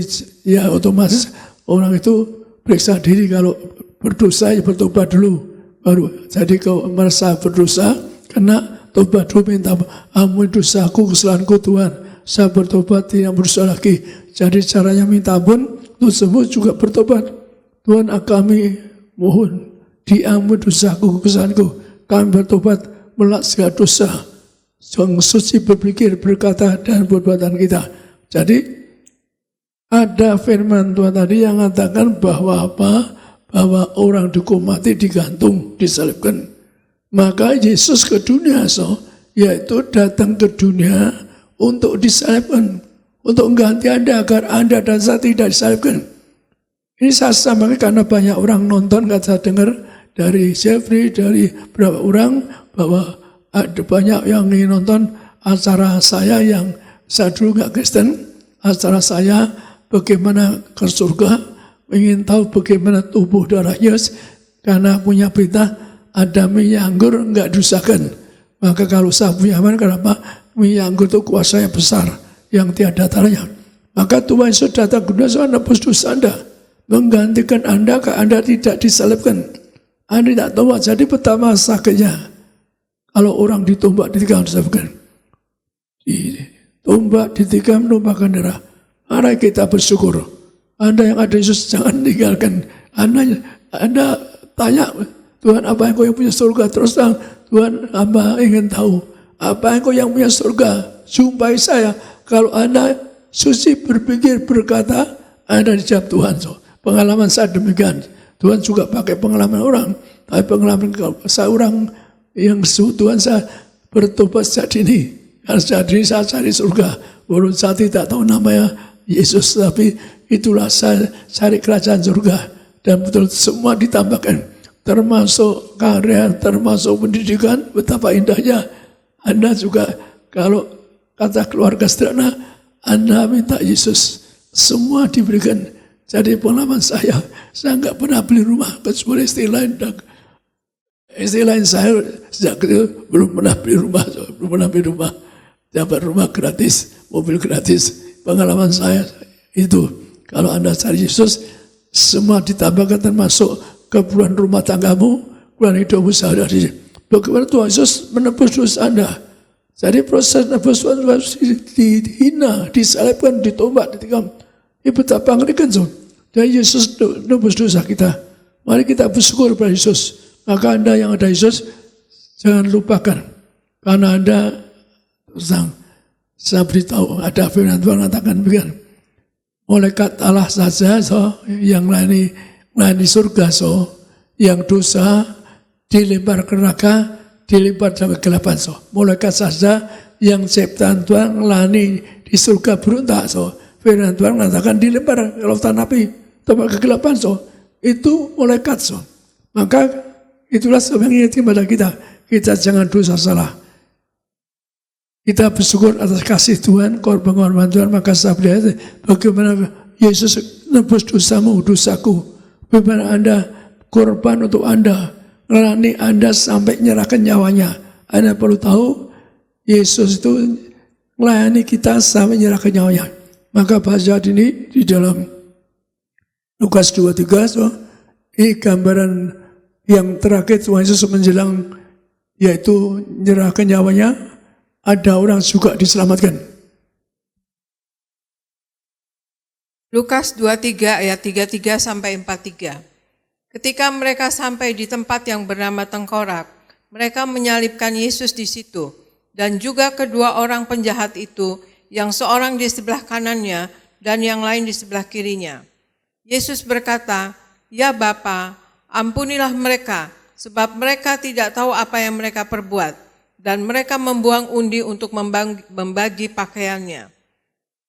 ya otomatis orang itu periksa diri, kalau berdosa ya bertobat dulu baru. Jadi kalau merasa berdosa, kena tobat dulu, minta ampun dosaku, kesalahanku Tuhan, saya bertobat tidak berdosa lagi. Jadi caranya minta ampun, untuk sembuh juga bertobat. Tuhan kami mohon diampun dosaku, kesalahanku, kami bertobat melak segala dosa, yang suci berpikir, berkata dan perbuatan kita. Jadi ada firman Tuhan tadi yang mengatakan bahwa apa? Bahwa orang dihukum mati digantung, disalibkan. Maka Yesus ke dunia, yaitu datang ke dunia untuk disalibkan, untuk mengganti Anda agar Anda dan saya tidak disalibkan. Ini saya sampaikan karena banyak orang nonton, kan saya dengar dari Jeffrey, dari beberapa orang bahwa ada banyak yang ingin nonton acara saya yang saya dulu nggak Kristen, acara saya bagaimana ke surga, ingin tahu bagaimana tubuh darah Yesus, karena punya berita ada minyak anggur enggak dusakan. Maka kalau saya punya aman, kenapa? Minyak anggur itu kuasanya besar yang tiada taranya. Maka Tuhan Yesus datang ke dunia untuk menebus dosa Anda, menggantikan Anda ke Anda tidak disalibkan. Anda tidak tahu, jadi pertama sakitnya kalau orang ditumbak, ditikam, disalibkan. Ditumbak, ditikam, menumpahkan darah. Mari kita bersyukur. Anda yang ada Yesus jangan tinggalkan. Anda tanya, Tuhan apa yang kau yang punya surga? Terus terang, Tuhan hamba ingin tahu. Apa yang kau yang punya surga? Jumpai saya. Kalau Anda suci berpikir, berkata, Anda dijawab Tuhan. Pengalaman saya demikian. Tuhan juga pakai pengalaman orang. Tapi pengalaman saya orang yang Tuhan saya bertobat sejak dini. Karena sejak dini saya cari surga. Walaupun saya tidak tahu namanya Yesus, tapi itulah saya cari kerajaan surga. Dan betul semua ditambahkan, termasuk karya, termasuk pendidikan. Betapa indahnya. Anda juga kalau kata keluarga sederhana, Anda minta Yesus, semua diberikan. Jadi pengalaman saya nggak pernah beli rumah, kecuali istilah saya sejak kecil belum pernah beli rumah, dapat rumah gratis, mobil gratis. Pengalaman saya itu, kalau Anda cari Yesus, semua ditambahkan termasuk keperluan rumah tanggamu, keperluan hidupmu sehari-hari. Bagaimana Tuhan Yesus menebus dosa Anda. Jadi proses nebus Tuhan harus dihina, disalibkan, ditombak, ditikam. Ini betapa ngerikan, so. Dan Yesus nebus dosa kita. Mari kita bersyukur pada Yesus. Maka Anda yang ada Yesus, jangan lupakan. Karena Anda, saya beritahu, ada firman Tuhan mengatakan begini. Malaikat Allah saja, so, yang lain di surga, so, yang dosa, dilempar ke neraka, dilempar sampai kegelapan, so. Malaikat saja yang ciptaan Tuhan lani di surga berontak, so. Firman Tuhan mengatakan dilempar ke lautan api, tempat kegelapan, so. Itu malaikat, so. Maka itulah sebab mengingatkan pada kita jangan dosa salah. Kita bersyukur atas kasih Tuhan, korban Tuhan, maka saya melihat bagaimana Yesus nebus dosamu, dosaku. Bagaimana Anda korban untuk Anda, melayani Anda sampai menyerahkan nyawanya. Anda perlu tahu, Yesus itu melayani kita sampai menyerahkan nyawanya. Maka baca ini di dalam Lukas 23, so, ini gambaran yang terakhir Tuhan Yesus menjelang, yaitu menyerahkan nyawanya, ada orang juga diselamatkan. Lukas 23 ayat 33 sampai 43. Ketika mereka sampai di tempat yang bernama Tengkorak, mereka menyalibkan Yesus di situ, dan juga kedua orang penjahat itu, yang seorang di sebelah kanannya dan yang lain di sebelah kirinya. Yesus berkata, "Ya Bapa, ampunilah mereka, sebab mereka tidak tahu apa yang mereka perbuat." Dan mereka membuang undi untuk membagi pakaiannya.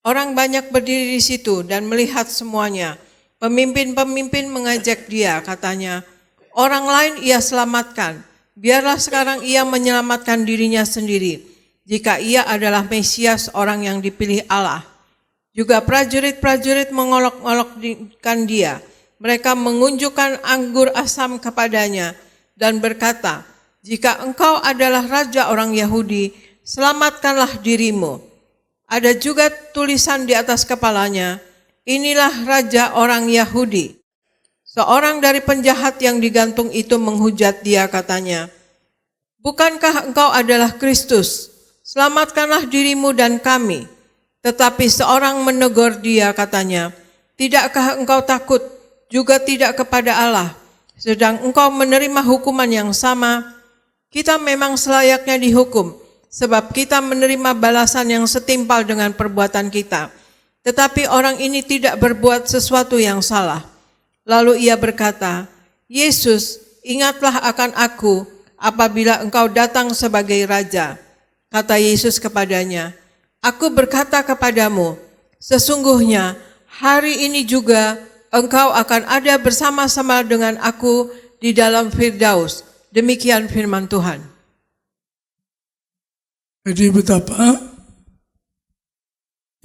Orang banyak berdiri di situ dan melihat semuanya. Pemimpin-pemimpin mengajak dia, katanya, "Orang lain ia selamatkan, biarlah sekarang ia menyelamatkan dirinya sendiri, jika ia adalah Mesias, orang yang dipilih Allah." Juga prajurit-prajurit mengolok-olokkan dia. Mereka mengunjukkan anggur asam kepadanya dan berkata, "Jika engkau adalah raja orang Yahudi, selamatkanlah dirimu." Ada juga tulisan di atas kepalanya, "Inilah raja orang Yahudi." Seorang dari penjahat yang digantung itu menghujat dia, katanya, "Bukankah engkau adalah Kristus? Selamatkanlah dirimu dan kami." Tetapi seorang menegur dia, katanya, "Tidakkah engkau takut juga tidak kepada Allah, sedang engkau menerima hukuman yang sama? Kita memang selayaknya dihukum, sebab kita menerima balasan yang setimpal dengan perbuatan kita. Tetapi orang ini tidak berbuat sesuatu yang salah." Lalu ia berkata, "Yesus, ingatlah akan aku apabila engkau datang sebagai raja." Kata Yesus kepadanya, "Aku berkata kepadamu, sesungguhnya hari ini juga engkau akan ada bersama-sama dengan aku di dalam Firdaus." Demikian firman Tuhan. Jadi betapa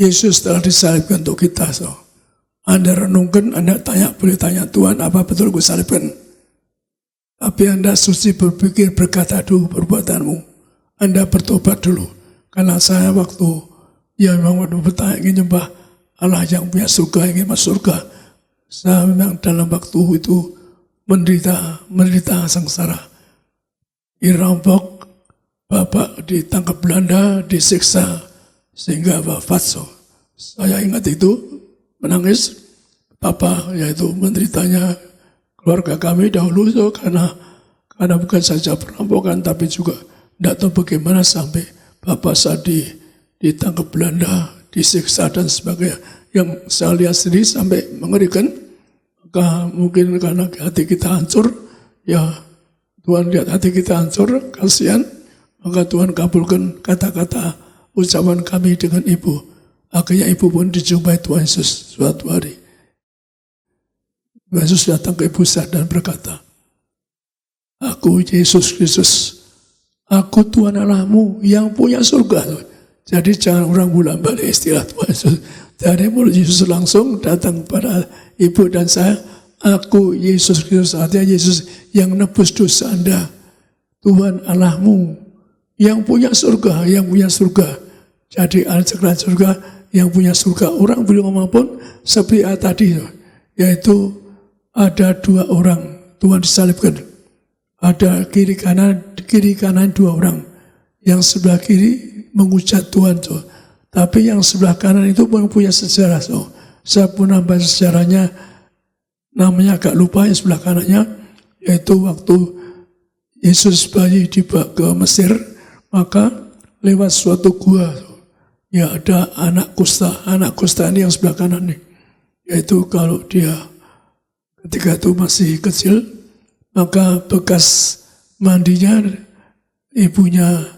Yesus telah disalibkan untuk kita. So. Anda renungkan, Anda boleh tanya Tuhan, apa betul gue salibkan? Tapi Anda suci berpikir, berkata dulu perbuatanmu. Anda bertobat dulu. Karena saya waktu bertanya ingin nyembah Allah yang punya surga, ingin masuk surga. Saya memang dalam waktu itu menderita sengsara. Dirampok, Bapak ditangkap Belanda, disiksa, sehingga wafat. So. Saya ingat itu, menangis, Bapak, yaitu menderitanya keluarga kami dahulu, so, karena bukan saja perampokan, tapi juga tidak tahu bagaimana sampai Bapak saat ditangkap Belanda, disiksa dan sebagainya. Yang saya lihat sendiri sampai mengerikan, maka mungkin karena hati kita hancur, ya Tuhan lihat hati kita hancur, kasihan. Maka Tuhan kabulkan kata-kata ucapan kami dengan ibu. Akhirnya ibu pun dijumpai Tuhan Yesus suatu hari. Tuhan Yesus datang ke ibu saya dan berkata, "Aku Yesus Kristus, aku Tuhan Allahmu yang punya surga." Jadi jangan orang bulan balik istilah Tuhan Yesus. Dari mulut Yesus langsung datang pada ibu dan saya, "Aku Yesus Kristus," artinya Yesus yang nebus dosa Anda. Tuhan Allahmu yang punya surga, yang punya surga. Jadi anak surga, yang punya surga. Orang belum maupun seperti tadi, yaitu ada dua orang Tuhan disalibkan. ada kiri kanan dua orang. Yang sebelah kiri mengucap Tuhan. So. Tapi yang sebelah kanan itu punya sejarah. So. Saya pun nambah sejarahnya, namanya agak lupa yang sebelah kanannya, yaitu waktu Yesus bayi dibawa ke Mesir, maka lewat suatu gua, ya ada anak kusta ini yang sebelah kanan nih, yaitu kalau dia ketika itu masih kecil, maka bekas mandinya ibunya,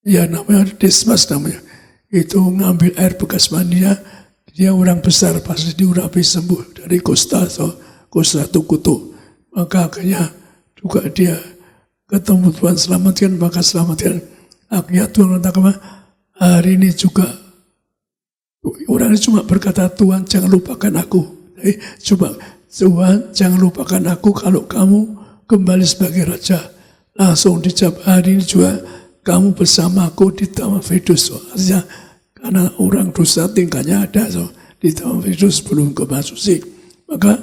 ya namanya Dismas namanya, itu ngambil air bekas mandinya, dia orang besar pasti diurapi sembuh dari kusta atau kusta itu kutu. Maka akhirnya juga dia ketemu Tuhan selamatkan, maka selamatkan. Akhirnya Tuhan katakan, hari ini juga orang ini cuma berkata, Tuhan jangan lupakan aku. Tuhan jangan lupakan aku kalau kamu kembali sebagai raja. Langsung dijawab, hari ini juga kamu bersama aku di Taman Firdaus. Artinya karena orang dosa tingkahnya ada di Taman Firdaus sebelum ke Masusi. Maka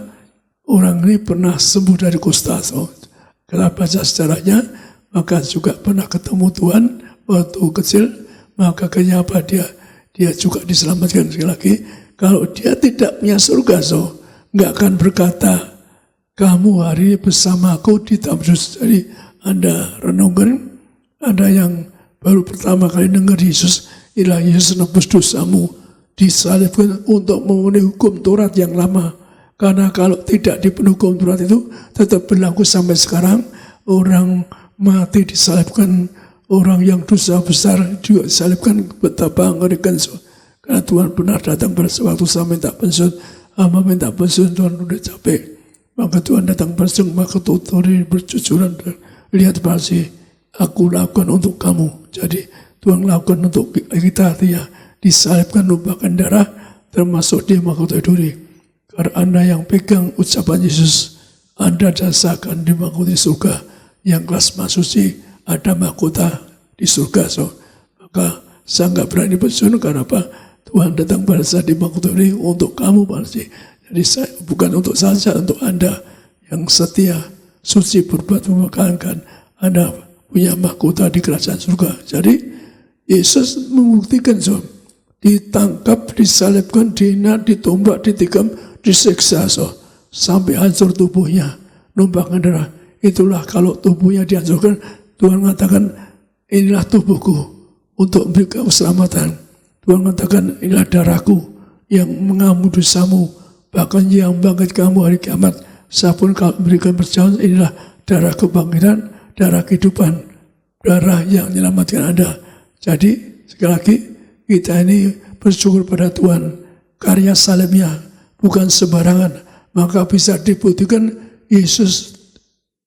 orang ini pernah sembuh dari kusta. Kalau baca sejarahnya, maka juga pernah ketemu Tuhan waktu kecil, maka kenapa dia juga diselamatkan sekali lagi. Kalau dia tidak punya surga, nggak akan berkata, kamu hari ini bersama aku di Taman Firdaus. Jadi Anda renungkan, ada yang baru pertama kali dengar Yesus, ialah Yesus nebus dosamu, disalibkan untuk memenuhi hukum Taurat yang lama. Karena kalau tidak dipenuhi hukum Taurat itu tetap berlaku sampai sekarang. Orang mati disalibkan, orang yang dosa besar juga disalibkan, betapa mengerikan. Karena Tuhan pernah datang pada waktu saya minta pensiun, minta pensiun, Tuhan sudah capek. Maka Tuhan datang pensiun, maka tutori berjujuran, lihat pasti aku lakukan untuk kamu. Jadi Tuhan lakukan untuk kita, dia disalibkan, numpahkan darah, termasuk dia mahkota duri. Karena Anda yang pegang ucapan Yesus, Anda rasakan di mahkota surga. Yang kelas masuci ada mahkota di surga. Maka saya nggak berani pensiun, karena apa? Tuhan datang pada saat di mahkota duri untuk kamu pasti. Jadi saya, bukan untuk saja, untuk Anda yang setia, suci, berbuat memegangkan, Anda punya mahkota di kerajaan surga. Jadi Yesus membuktikan, ditangkap, disalibkan, dihina, ditombak, ditikam, disiksa, sampai hancur tubuhnya, numpahkan darah. Itulah kalau tubuhnya dihancurkan, Tuhan mengatakan, inilah tubuhku untuk memberikan keselamatan. Tuhan mengatakan, inilah darahku yang mengampuni dosamu, bahkan yang bangkit kamu hari kiamat. Saya pun kalau memberikan percayaan, inilah darah kebangkitan, darah kehidupan, darah yang menyelamatkan Anda. Jadi sekali lagi kita ini bersyukur pada Tuhan, karya salibnya bukan sembarangan, maka bisa dibuktikan Yesus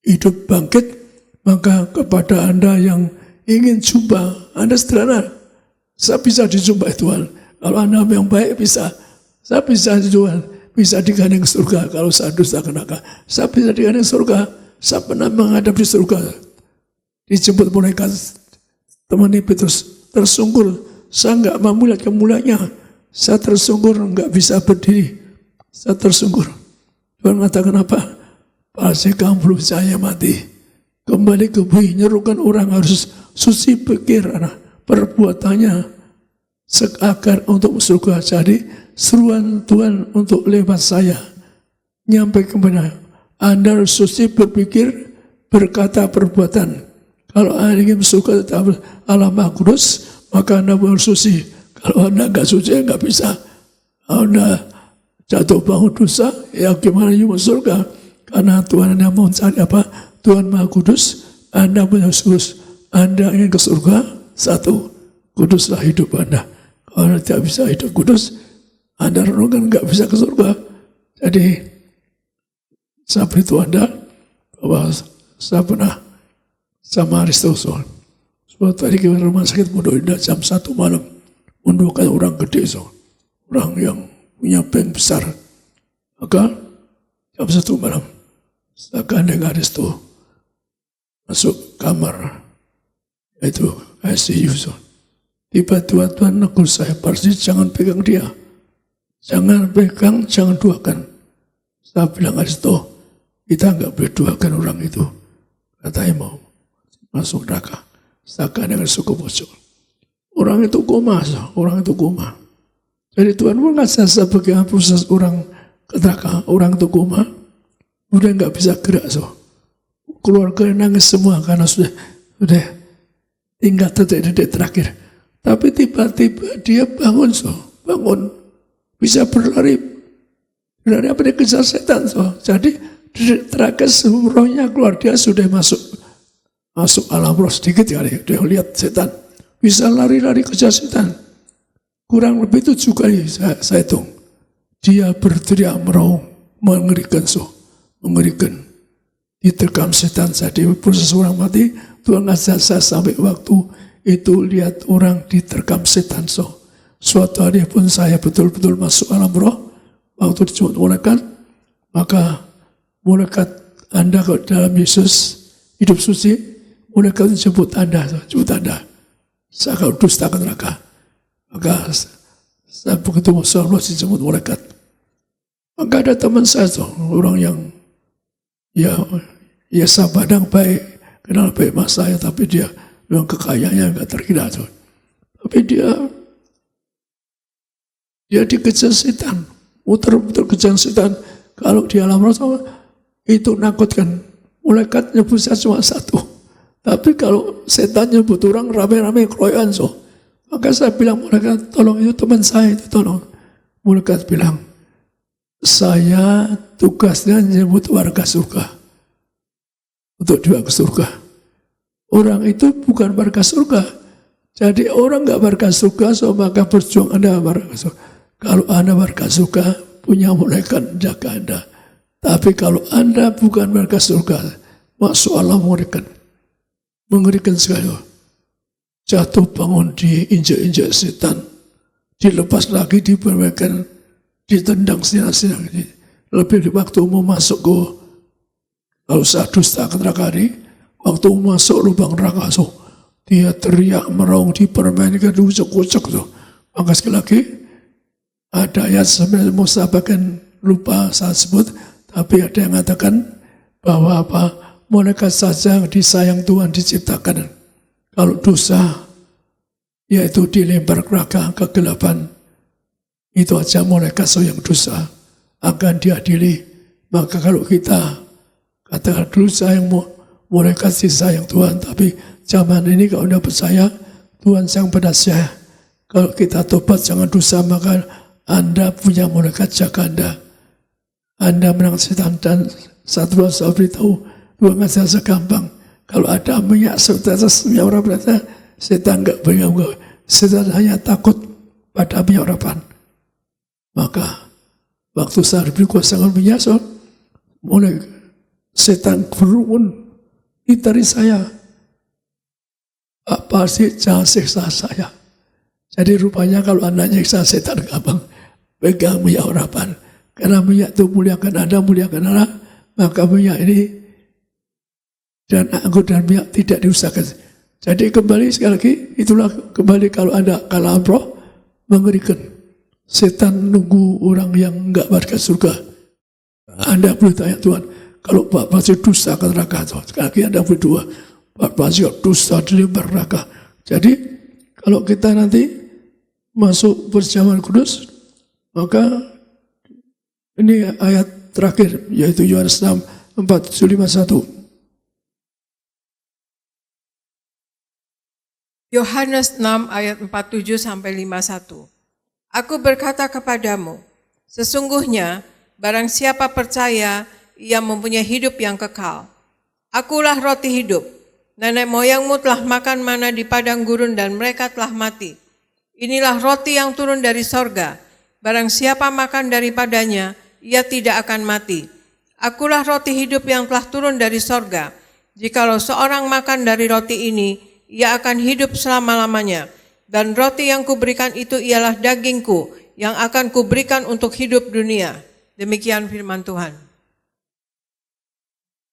hidup bangkit. Maka kepada Anda yang ingin jumpa, Anda sederhana, saya bisa dijumpai Tuhan. Kalau Anda yang baik bisa, saya bisa Tuhan, bisa digandeng surga. Kalau saya dusta kenaka, saya bisa digandeng surga. Saya pernah menghadap di surga, dijemput malaikat, temani Petrus, tersungkur, saya nggak mau lihat kemuliaannya, saya tersungkur, nggak bisa berdiri, saya tersungkur. Tuhan mengatakan apa? Pasti kamu belum percaya, mati, kembali ke bumi. Nyerukan orang harus suci pikir, perbuatannya seagar untuk surga. Jadi seruan Tuhan untuk lewat saya nyampe kepada Anda harus suci berpikir, berkata, perbuatan. Kalau Anda ingin surga tetap Allah Maha Kudus, maka Anda harus suci. Kalau Anda nggak suci, nggak bisa. Anda jatuh bangun dosa, ya gimana you masuk surga? Karena Tuhan Anda mau cari apa? Tuhan Maha Kudus, Anda punya kudus. Anda ingin ke surga, satu, kuduslah hidup Anda. Kalau Anda tidak bisa hidup kudus, Anda renungkan nggak bisa ke surga. Jadi saya beritahu Anda bahwa saya pernah sama Aristos. Sebab tadi ke rumah sakit Pondok jam 1 malam, mendoakan orang gede, orang yang punya bank besar. Maka jam 1 malam, saya gandeng Aristos masuk kamar, yaitu ICU. Tiba-tiba Tuhan negur saya, pasti jangan pegang dia, jangan pegang, jangan doakan. Saya bilang, Aristos, kita nggak boleh doakan orang itu. katanya mau masuk neraka. Saka dengan suku bocor. Orang itu koma, orang itu koma. Jadi Tuhan pun nggak jasa bagaimana proses orang ke neraka, orang itu koma, udah nggak bisa gerak keluarga nangis semua karena sudah tinggal detik-detik terakhir. Tapi tiba-tiba dia bangun, bangun, bisa berlari apa dia kejar setan. Jadi detik terakhir rohnya keluar, dia sudah masuk alam roh sedikit kali, dia lihat setan, bisa lari-lari kejar setan. Kurang lebih itu juga saya hitung. Dia berteriak meraung, mengerikan, mengerikan. Diterkam setan. Jadi proses orang mati, Tuhan ngasih saya sampai waktu itu lihat orang diterkam setan. Suatu hari pun saya betul-betul masuk alam roh, waktu dijemput malaikat, maka malaikat Anda kalau dalam Yesus hidup suci, malaikat jemput Anda. Saya kalau dusta ke neraka, maka saya begitu masuk Allah dijemput malaikat. Maka ada teman saya orang yang ya sabadang baik, kenal baik mas saya, tapi dia memang kekayaannya enggak terkira. Tapi dia dikejar setan, muter-muter kejar setan. Kalau di alam roh itu nakutkan. Malaikat nyebut saya cuma satu. Tapi kalau setan nyebut orang rame-rame keroyokan. Maka saya bilang, malaikat tolong, itu teman saya itu tolong. Malaikat bilang, saya tugasnya nyebut warga surga. Untuk dia ke surga. Orang itu bukan warga surga. Jadi orang nggak warga surga, maka berjuang Anda warga surga. Kalau Anda warga surga, punya malaikat jaga Anda. Tapi kalau Anda bukan warga surga, masuk Allah mengerikan. Mengerikan sekali. Jatuh bangun diinjak-injak setan. Dilepas lagi, dipermainkan, ditendang siang-siang. Lebih waktu mau masuk ke, kalau saya dusta ke neraka ini, waktu masuk lubang neraka, dia teriak meraung, dipermainkan, diucek-ucek. Maka sekali lagi, ada ayat sebenarnya mau saya bagian lupa saya sebut, tapi ada yang mengatakan bahwa malaikat saja yang disayang Tuhan diciptakan. Kalau dosa, yaitu dilempar neraka kegelapan, itu aja malaikat yang dosa akan diadili. Maka kalau kita katakan dosa yang malaikat disayang Tuhan, tapi zaman ini kalau anda percaya Tuhan sayang pada saya, kalau kita tobat jangan dosa, maka Anda punya malaikat jaga Anda. Anda menang setan. Dan satu hal saya beritahu, Tuhan ngasih segampang. Kalau ada minyak setetes minyak orang berarti setan enggak banyak. Setan hanya takut pada minyak urapan. Maka waktu saya diberi kuasa minyak, mulai setan berungun ditari saya. Apa sih, jangan siksa saya. Jadi rupanya kalau Anda nyiksa setan gampang, pegang minyak urapan. Karena minyak itu muliakan Anda, muliakan Allah, maka minyak ini dan anggur dan minyak tidak diusahakan. Jadi kembali sekali lagi, itulah kembali kalau Anda kalah roh, mengerikan. Setan nunggu orang yang enggak warga surga. Anda boleh tanya Tuhan, kalau Pak pasti dusta ke neraka, sekali lagi Anda berdua, Pak pasti dusta di neraka. Jadi kalau kita nanti masuk perjamuan kudus, maka ini ayat terakhir, yaitu Yohanes 6, 4:51. Yohanes 6 ayat 47-51. Aku berkata kepadamu, sesungguhnya barang siapa percaya, ia mempunyai hidup yang kekal. Akulah roti hidup. Nenek moyangmu telah makan mana di padang gurun dan mereka telah mati. Inilah roti yang turun dari sorga. Barang siapa makan daripadanya, ia tidak akan mati. Akulah roti hidup yang telah turun dari sorga. Jikalau seorang makan dari roti ini, ia akan hidup selama-lamanya. Dan roti yang kuberikan itu ialah dagingku, yang akan kuberikan untuk hidup dunia. Demikian firman Tuhan.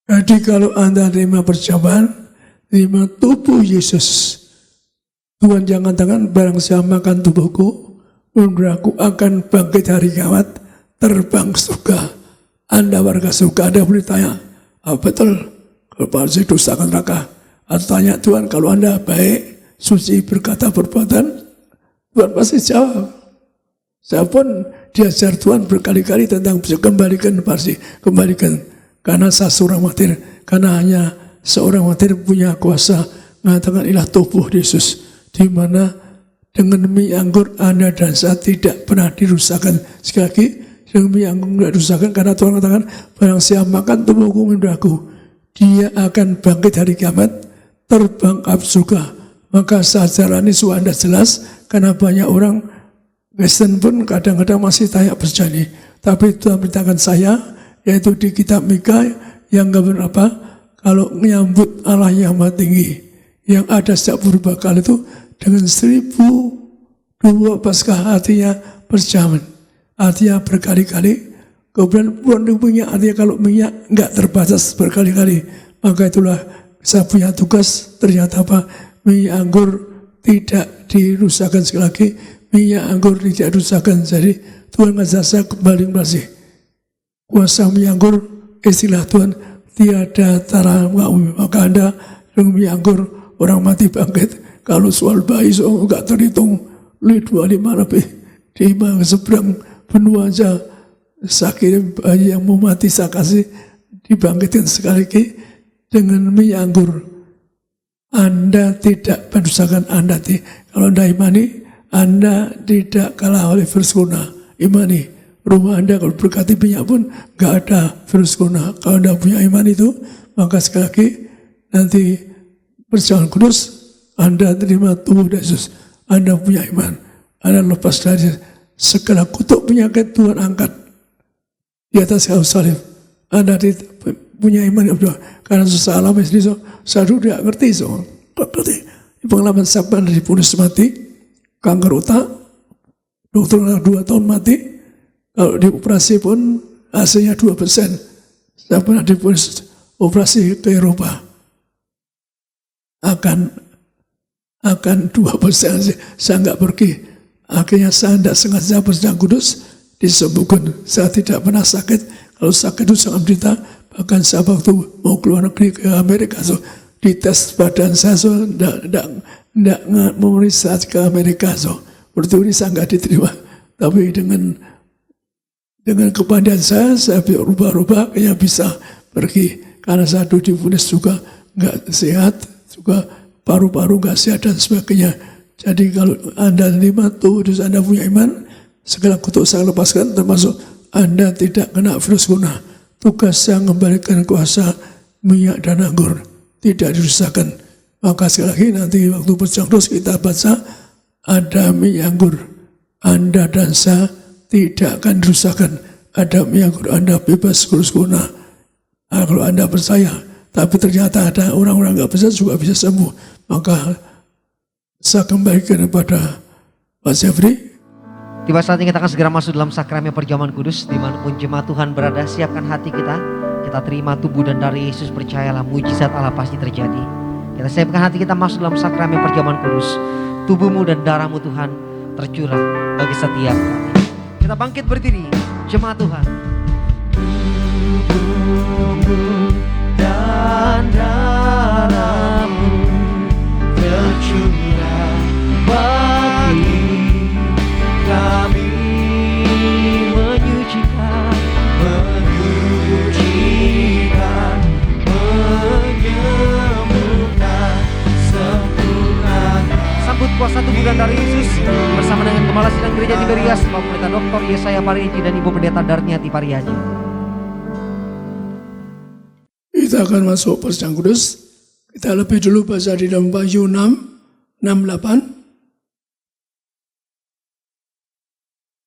Jadi kalau Anda terima percobaan, terima tubuh Yesus. Tuhan jangan tangan, barang siapa makan tubuhku, aku akan bangkit hari kiamat, terbang surga. Anda warga surga, Anda boleh tanya, betul? berpasti dosa akan neraka. Atau tanya Tuhan, kalau Anda baik, suci, berkata, perbuatan, Tuhan pasti jawab. Saya pun diajar Tuhan berkali-kali tentang kembalikan, pasti kembalikan. Karena saya seorang martir, karena hanya seorang martir punya kuasa mengatakan inilah tubuh Yesus, di mana dengan mie anggur Anda dan saya tidak pernah dirusakkan. Sekali lagi, dengan mie anggur tidak dirusakkan karena Tuhan mengatakan barang siapa makan tubuhku minum darahku, dia akan bangkit hari kiamat, terbang ke surga. Maka saya jalani supaya Anda jelas, karena banyak orang Kristen pun kadang-kadang masih tanya berjani. Tapi Tuhan beritakan saya, yaitu di kitab Mika yang keberapa, kalau menyambut Allah yang maha tinggi, yang ada sejak purba kala itu dengan 1002 Paskah, artinya perjaman, artinya berkali-kali. Kemudian bukan minyak, artinya kalau minyak enggak terbatas berkali-kali. Maka itulah saya punya tugas, ternyata apa? Minyak anggur tidak dirusakkan. Sekali lagi, minyak anggur tidak dirusakkan. Jadi Tuhan ngajak saya kembali masih kuasa minyak anggur, istilah Tuhan tiada tara umum. Maka Anda dengan minyak anggur orang mati bangkit. Kalau soal bayi so enggak terhitung 25 lebih di seberang benua aja sakit bayi yang mau mati saya kasih dibangkitkan sekali lagi dengan minyak anggur. Anda tidak pendusakan Anda. Kalau Anda imani, Anda tidak kalah oleh virus corona. Imani. Rumah Anda kalau berkati minyak pun gak ada virus corona. Kalau Anda punya iman itu, maka sekali lagi nanti perjalanan kudus, Anda terima tubuh Yesus. Anda punya iman. Anda lepas dari segala kutuk penyakit Tuhan angkat di atas kayu salib. Anda punya iman yang berdua. Karena susah alami sendiri, saya dulu tidak ngerti. Berarti pengalaman saya pernah dipunis mati, kanker otak, dokter 2 tahun mati. Kalau dioperasi pun hasilnya 2%. Saya pernah dipunis operasi ke Eropa. Akan 2%, saya nggak pergi. Akhirnya saya tidak sengaja berjalan kudus, disembuhkan. Saya tidak pernah sakit. Kalau sakit itu sangat berita. Bahkan saya waktu mau keluar negeri ke Amerika, dites badan saya, tidak memeriksa ke Amerika. Berarti ini saya nggak diterima. Tapi dengan kepandaian saya rubah-rubah, kayaknya bisa pergi. Karena saya dulu divonis juga nggak sehat, juga paru-paru nggak sehat dan sebagainya. Jadi kalau Anda terima tuh, terus Anda punya iman, segala kutuk saya lepaskan, termasuk Anda tidak kena virus corona. Tugas saya mengembalikan kuasa minyak dan anggur, tidak dirusakkan. Maka sekali lagi nanti waktu berjang terus kita baca, ada minyak anggur, Anda dan saya tidak akan dirusakkan. Ada minyak anggur, Anda bebas virus corona. Kalau Anda percaya, tapi ternyata ada orang-orang nggak percaya juga bisa sembuh. Maka saya kembalikan kepada Pak Jeffrey. Tiba saatnya kita akan segera masuk dalam sakramen perjamuan kudus. Dimanapun jemaat Tuhan berada, siapkan hati kita. Kita terima tubuh dan darah Yesus, percayalah mujizat Allah pasti terjadi. Kita siapkan hati kita masuk dalam sakramen perjamuan kudus. Tubuhmu dan darahmu Tuhan tercurah bagi setiap kami. Kita bangkit berdiri, jemaat Tuhan. Tubuhmu dan darahmu tercurah bagi kami, menyucikan, menyembuhkan, sempurnakan. Sambut kuasa tubuh dan darah Yesus bersama dengan Kepala Sidang Gereja Tiberias, Bapak Pendeta Dr. Yesaya Pariyadi dan Ibu Pendeta Darniati Pariyadi. Kita akan masuk persidangan kudus. Kita lebih dulu baca di dalam Wahyu 6:8.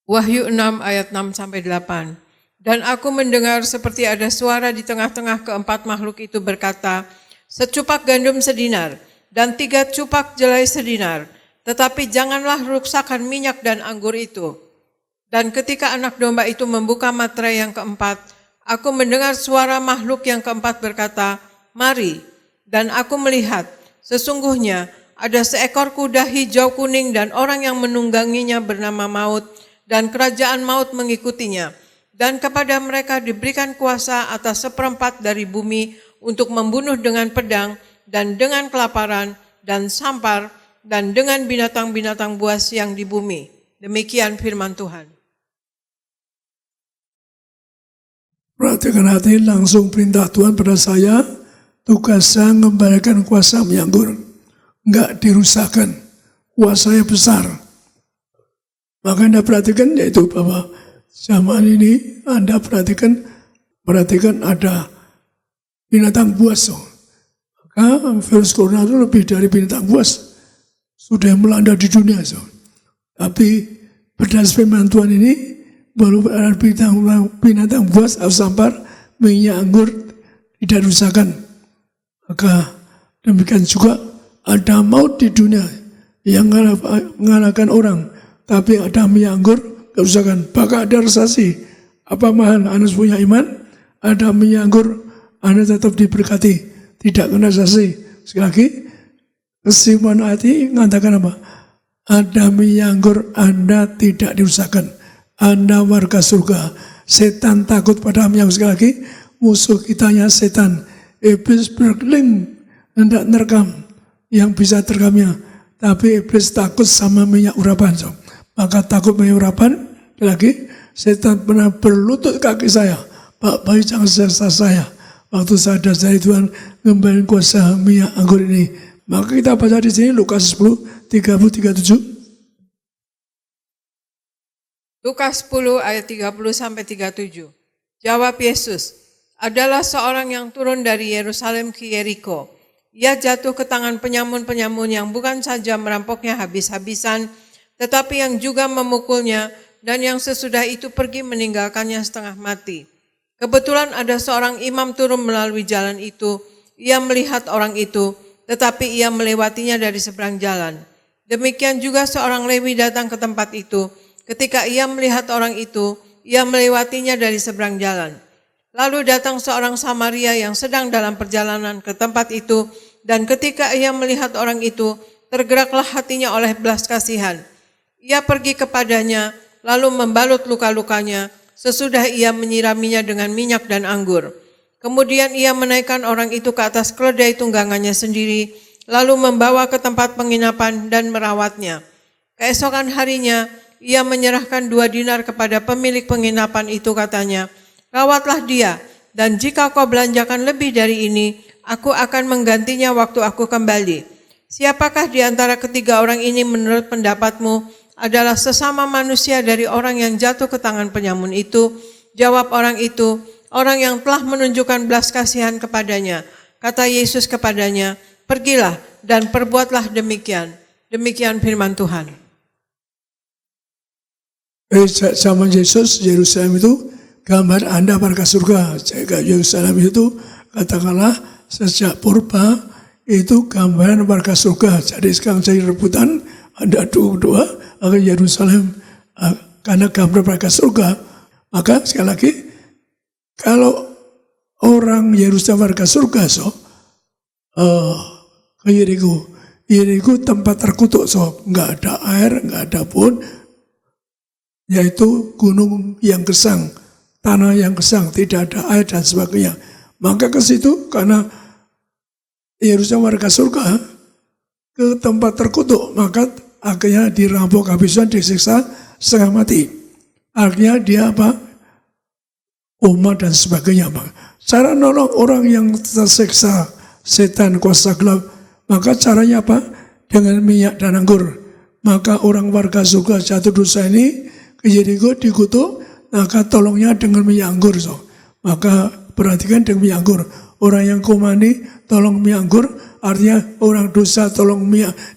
Wahyu 6 ayat 6-8. Dan aku mendengar seperti ada suara di tengah-tengah keempat makhluk itu berkata, secupak gandum sedinar dan 3 cupak jelai sedinar, tetapi janganlah ruksakan minyak dan anggur itu. Dan ketika anak domba itu membuka materai yang keempat, aku mendengar suara makhluk yang keempat berkata, mari. Dan aku melihat, sesungguhnya ada seekor kuda hijau kuning dan orang yang menungganginya bernama Maut, dan kerajaan maut mengikutinya. Dan kepada mereka diberikan kuasa atas 1/4 dari bumi, untuk membunuh dengan pedang dan dengan kelaparan dan sampar dan dengan binatang-binatang buas yang di bumi. Demikian firman Tuhan. Perhatikan hati, langsung perintah Tuhan pada saya, tugasnya mengembalikan kuasa menganggur. Enggak dirusakkan, kuasanya besar. Maka Anda perhatikan, yaitu bahwa zaman ini Anda perhatikan ada binatang buas. Maka virus corona itu lebih dari binatang buas. Sudah melanda di dunia. Tapi berdasarkan firman Tuhan ini, baru ada binatang buas atau sampar, minyak anggur tidak rusakkan. Maka demikian juga ada maut di dunia yang mengalahkan orang. Tapi ada minyak anggur kerusakan. Bahkan ada resesi. Apa mahal Anda punya iman? Ada minyak anggur, Anda tetap diberkati. Tidak kena resesi. Sekali lagi, kesimpulan hati mengatakan apa? Ada minyak anggur, Anda tidak dirusakkan. Anda warga surga. Setan takut pada minyak anggur. Sekali lagi, musuh kitanya setan. Iblis berkeliling hendak menerkam. Yang bisa terkamnya. Tapi iblis takut sama minyak urapan. Maka takut minyak urapan, lagi setan pernah berlutut kaki saya. Pak bayi jangan serta saya. Waktu saya dari Tuhan ngembalikan kuasa minyak anggur ini. Maka kita baca di sini Lukas 10, 30-37. Lukas 10 ayat 30-37. Jawab Yesus, adalah seorang yang turun dari Yerusalem ke Yeriko. Ia jatuh ke tangan penyamun-penyamun yang bukan saja merampoknya habis-habisan, tetapi yang juga memukulnya, dan yang sesudah itu pergi meninggalkannya setengah mati. Kebetulan ada seorang imam turun melalui jalan itu. Ia melihat orang itu, tetapi ia melewatinya dari seberang jalan. Demikian juga seorang Lewi datang ke tempat itu. Ketika ia melihat orang itu, ia melewatinya dari seberang jalan. Lalu datang seorang Samaria yang sedang dalam perjalanan ke tempat itu, dan ketika ia melihat orang itu, tergeraklah hatinya oleh belas kasihan. Ia pergi kepadanya, lalu membalut luka-lukanya, sesudah ia menyiraminya dengan minyak dan anggur. Kemudian ia menaikkan orang itu ke atas keledai tunggangannya sendiri, lalu membawa ke tempat penginapan dan merawatnya. Keesokan harinya, ia menyerahkan 2 dinar kepada pemilik penginapan itu, katanya, rawatlah dia, dan jika kau belanjakan lebih dari ini, aku akan menggantinya waktu aku kembali. Siapakah di antara ketiga orang ini menurut pendapatmu adalah sesama manusia dari orang yang jatuh ke tangan penyamun itu? Jawab orang itu, orang yang telah menunjukkan belas kasihan kepadanya. Kata Yesus kepadanya, pergilah dan perbuatlah demikian. Demikian firman Tuhan. Zaman Yesus, Yerusalem itu gambar Anda warga surga. Jaga Yerusalem itu katakanlah sejak purba itu gambaran warga surga. Jadi sekarang jadi rebutan, Anda doa agar Yerusalem karena gambar warga surga. Maka sekali lagi, kalau orang Yerusalem warga surga, ke Yeriko tempat terkutuk, nggak ada air, nggak ada pun, yaitu gunung yang gesang, tanah yang gesang, tidak ada air dan sebagainya. Maka ke situ karena Yerusalem warga surga ke tempat terkutuk, maka akhirnya dirampok habisan, disiksa setengah mati. Akhirnya dia apa? Umat dan sebagainya. Cara nolong orang yang tersiksa setan kuasa gelap, maka caranya apa? Dengan minyak dan anggur. Maka orang warga surga jatuh dosa ini ke Yeriko dikutuk, maka tolongnya dengan minyak anggur. Maka perhatikan dengan minyak anggur. Orang yang koma ini tolong minyak anggur, artinya orang dosa tolong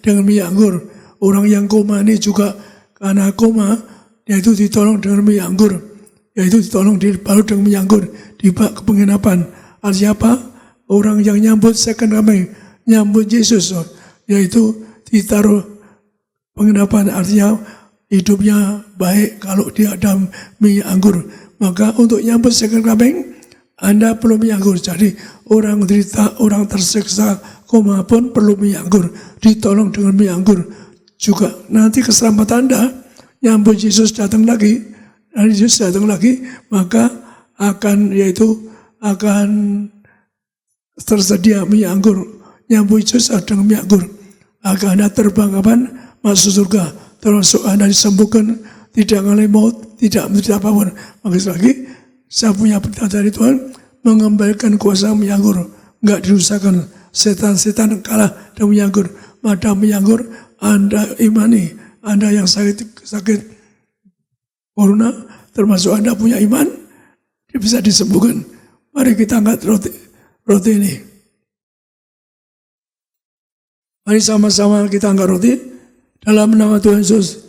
dengan minyak anggur. Orang yang koma ini juga karena koma, yaitu ditolong dengan minyak anggur, yaitu ditolong dibalut dengan minyak anggur, dibawa ke penginapan. Artinya apa? Orang yang nyambut second coming, nyambut Yesus, yaitu ditaruh penginapan, artinya hidupnya baik kalau dia ada minyak anggur. Maka untuk nyambut second coming, Anda perlu minyak anggur. Jadi orang derita, orang tersiksa, koma pun perlu minyak anggur, ditolong dengan minyak anggur. Juga nanti keselamatan Anda, nyambut Yesus datang lagi, dan Yesus datang lagi, maka akan tersedia minyak anggur, nyambui jus dengan minyak anggur, agar Anda terbang kapan masuk surga, termasuk Anda disembuhkan, tidak mengalami maut, tidak menderita apapun. Maka lagi, saya punya perintah dari Tuhan, mengembalikan kuasa minyak anggur, enggak dirusakkan, setan-setan kalah dengan minyak anggur. Maka minyak anggur Anda imani, Anda yang sakit corona, termasuk Anda punya iman, dia bisa disembuhkan. Mari kita angkat roti ini. Mari sama-sama kita angkat roti dalam nama Tuhan Yesus.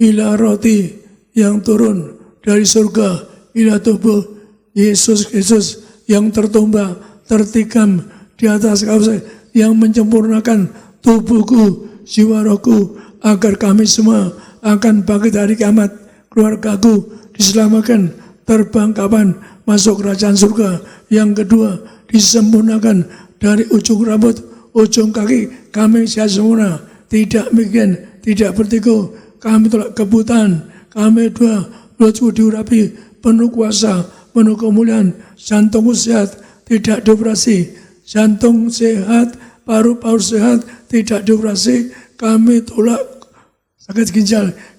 Inilah roti yang turun dari surga, inilah tubuh Yesus Kristus yang tertumbah, tertikam di atas kayu, yang menyempurnakan tubuhku, jiwa rohku, agar kami semua akan bangkit hari kiamat. Keluargaku diselamatkan, terbang kapan masuk kerajaan surga. Yang kedua, disempurnakan dari ujung rambut, ujung kaki, kami sehat sempurna, tidak migrain, tidak vertigo, kami tolak kebutaan, kami dua, mulutku diurapi, penuh kuasa, penuh kemuliaan, jantungku sehat, tidak dioperasi, jantung sehat, paru-paru sehat, tidak dioperasi, kami tolak sakit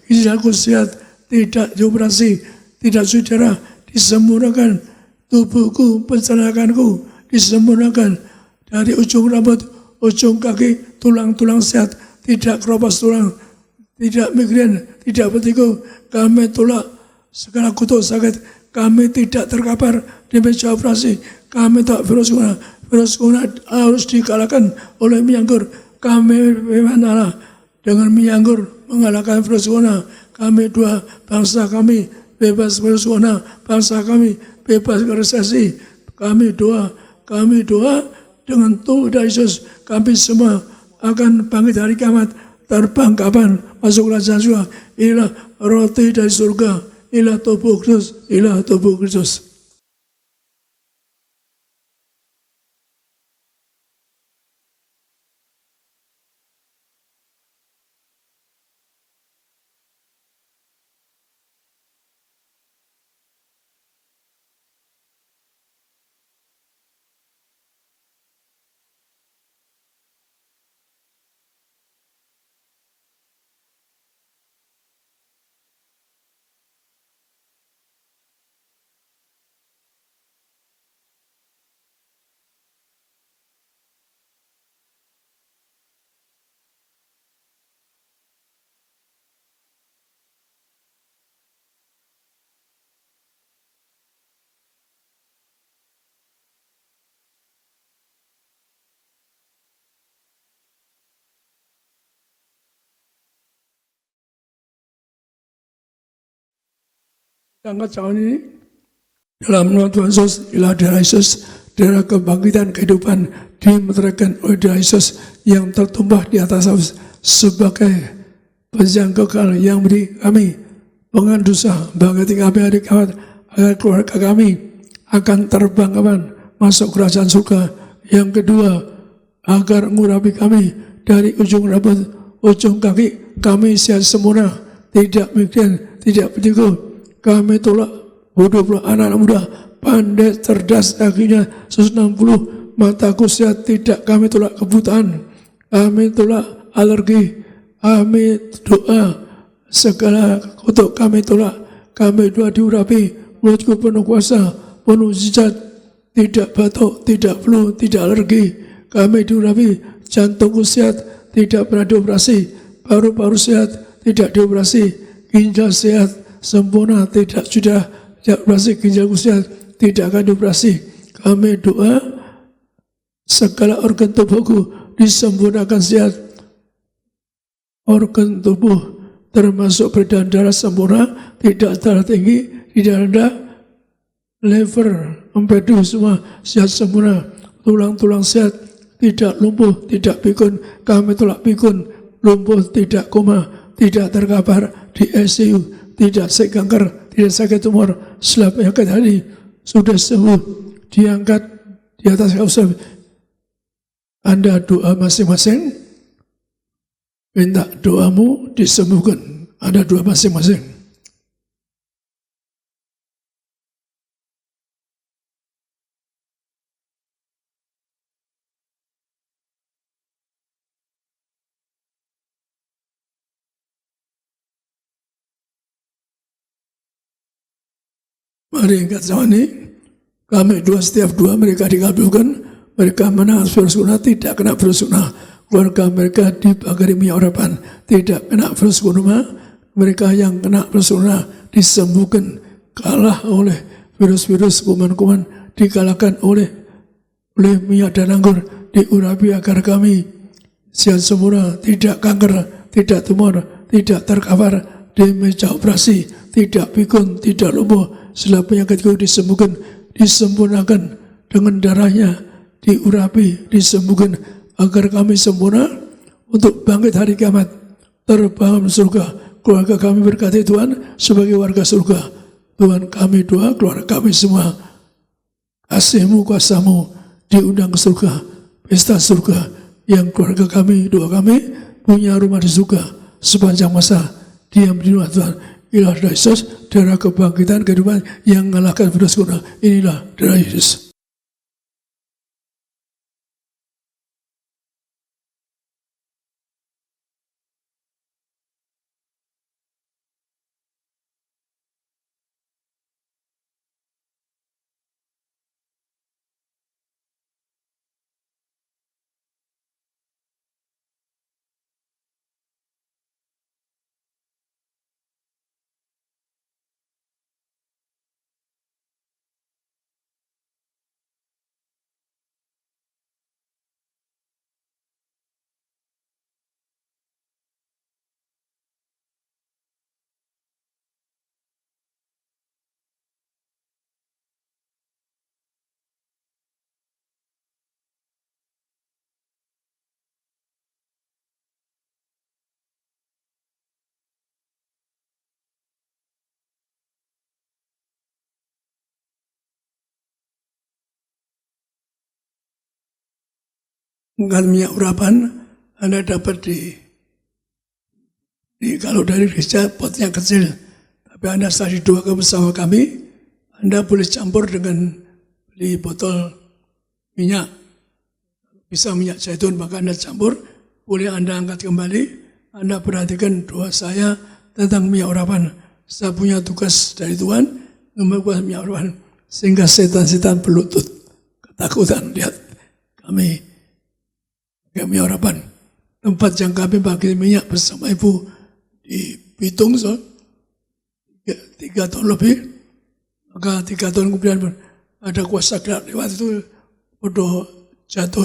ginjalku sehat, tidak dioperasi, tidak saudara, disempurnakan, tubuhku, pencernaakanku, disempurnakan, dari ujung rambut, ujung kaki, tulang-tulang sehat, tidak keropos tulang, tidak migrain, tidak vertigo, kami tolak segala kutuk sakit, kami tidak terkapar di meja operasi, kami tak virus corona harus dikalahkan oleh minyak anggur, kami memang Allah dengan minyak anggur mengalahkan virus corona, kami dua, bangsa kami bebas virus corona, bangsa kami bebas resesi, kami doa dengan tubuh dari Yesus, kami semua akan bangkit hari kiamat, terbang kapan masuk kerajaan surga. Inilah roti dari surga, inilah tubuh Kristus, inilah tubuh Kristus. Angkat tangan ini dalam nama Tuhan Yesus, inilah darah Yesus, darah kebangkitan kehidupan dimeteraikan oleh darah Yesus yang tertumpah di atas salib sebagai penjang kekal yang beri kami pengampunan dosa, bangkit kami hari kiamat, agar keluarga kami akan terbang kapan masuk kerajaan surga. Yang kedua, agar mengurapi kami dari ujung rambut, ujung kaki, kami sehat sempurna, tidak migrain, tidak vertigo. Kami tolak bodoh pula anak muda, pandai, cerdas, akhirnya 160, mataku sehat, tidak, kami tolak kebutaan, kami tolak alergi, kami doa, segala kutuk kami tolak, kami doa diurapi, mulutku penuh kuasa, penuh zat, tidak batuk, tidak flu, tidak alergi, kami diurapi, jantungku sehat, tidak pernah dioperasi, paru-paru sehat, tidak dioperasi, ginjal sehat, sempurna, tidak operasi, ginjalku sehat, tidak akan dioperasi. Kami doa segala organ tubuhku disempurnakan sehat, organ tubuh termasuk peredaran darah sempurna, tidak darah tinggi, tidak rendah, liver, empedu semua sehat sempurna, tulang-tulang sehat, tidak lumpuh, tidak pikun, kami tolak pikun, lumpuh, tidak koma, tidak terkapar di ICU, tidak sakit kanker, tidak sakit tumor, setelah penyakit hari sudah sembuh, diangkat di atas kausap. Anda doa masing-masing, minta doamu disembuhkan. Ada doa masing-masing. Mari kacamani, kami dua setiap dua mereka dikabulkan, mereka menang virus corona tidak kena virus corona, keluarga mereka dibagari minyak urapan tidak kena virus corona, mereka yang kena virus corona disembuhkan, kalah oleh virus-virus kuman-kuman, dikalahkan oleh minyak dan anggur, diurapi agar kami sehat sempurna, tidak kanker, tidak tumor, tidak terkapar di meja operasi, tidak pikun, tidak lumpuh, segala penyakitku disembuhkan, disempurnakan dengan darahnya, diurapi, disembuhkan agar kami sempurna untuk bangkit hari kiamat, terbangun surga. Keluarga kami berkati Tuhan sebagai warga surga. Tuhan kami doa, keluarga kami semua, kasih-Mu, kuasa-Mu diundang ke surga, pesta surga, yang keluarga kami, doa kami punya rumah di surga sepanjang masa diam di rumah Tuhan. Inilah darah Yesus, darah kebangkitan kehidupan yang mengalahkan virus corona. Inilah darah Yesus. Dengan minyak urapan Anda dapat kalau dari gereja potnya kecil, tapi Anda setelah didoakan bersama kami, Anda boleh campur dengan beli botol minyak, bisa minyak zaitun, maka Anda campur, boleh Anda angkat kembali. Anda perhatikan doa saya tentang minyak urapan. Saya punya tugas dari Tuhan membuat minyak urapan sehingga setan-setan berlutut ketakutan. Lihat kami minyak urapan, tempat yang kami bagi minyak bersama Ibu di Bitung 3 tahun lebih, maka 3 tahun kemudian ada kuasa gerak lewat itu bodoh jatuh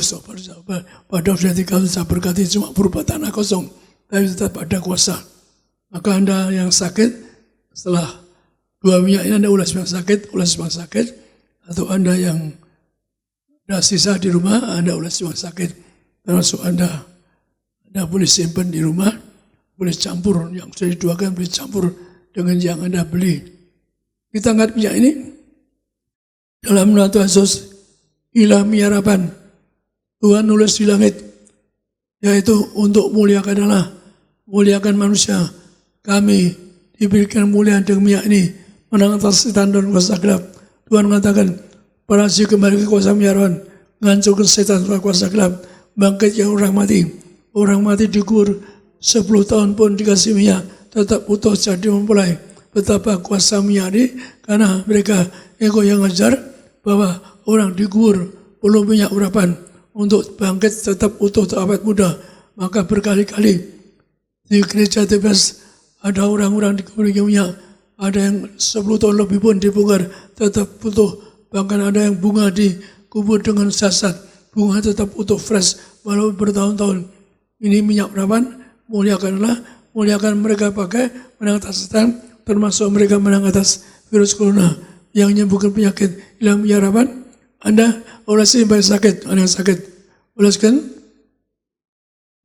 pada usia 3 tahun. Saya berkati cuma berupa tanah kosong, tapi tetap ada kuasa. Maka Anda yang sakit setelah 2 minyak ini Anda ulas yang sakit, atau Anda yang ada sisa di rumah Anda ulas yang sakit. Termasuk Anda boleh simpan di rumah, boleh campur, yang sudah didoakan boleh campur dengan yang Anda beli. Kita angkat minyak ini, dalam nama Tuhan Yesus, ilah minyak urapan, Tuhan nulis di langit, yaitu untuk muliakan Allah, muliakan manusia. Kami diberikan mulia dengan minyak ini, menang atas setan dan kuasa gelap. Tuhan mengatakan, berhasil kembali ke kuasa minyak urapan, menghancurkan setan dan kuasa gelap. Bangkit yang orang mati dikubur 10 tahun pun dikasih minyak, tetap utuh jadi mempelai. Betapa kuasa minyak ini, karena mereka ego yang ngajar bahwa orang dikubur perlu minyak urapan untuk bangkit tetap utuh awet muda. Maka berkali-kali di gereja TPS ada orang-orang dikubur minyak, ada yang 10 tahun lebih pun dibongkar tetap utuh, bahkan ada yang bunga dikubur dengan sasat, bunga tetap utuh fresh walau bertahun-tahun. Ini minyak urapan, muliakanlah, muliakan mereka pakai menang atas setan, termasuk mereka menang atas virus corona yang menyembuhkan penyakit. Ilah minyak urapan, Anda olesi bayi sakit, Anda yang sakit, oleskan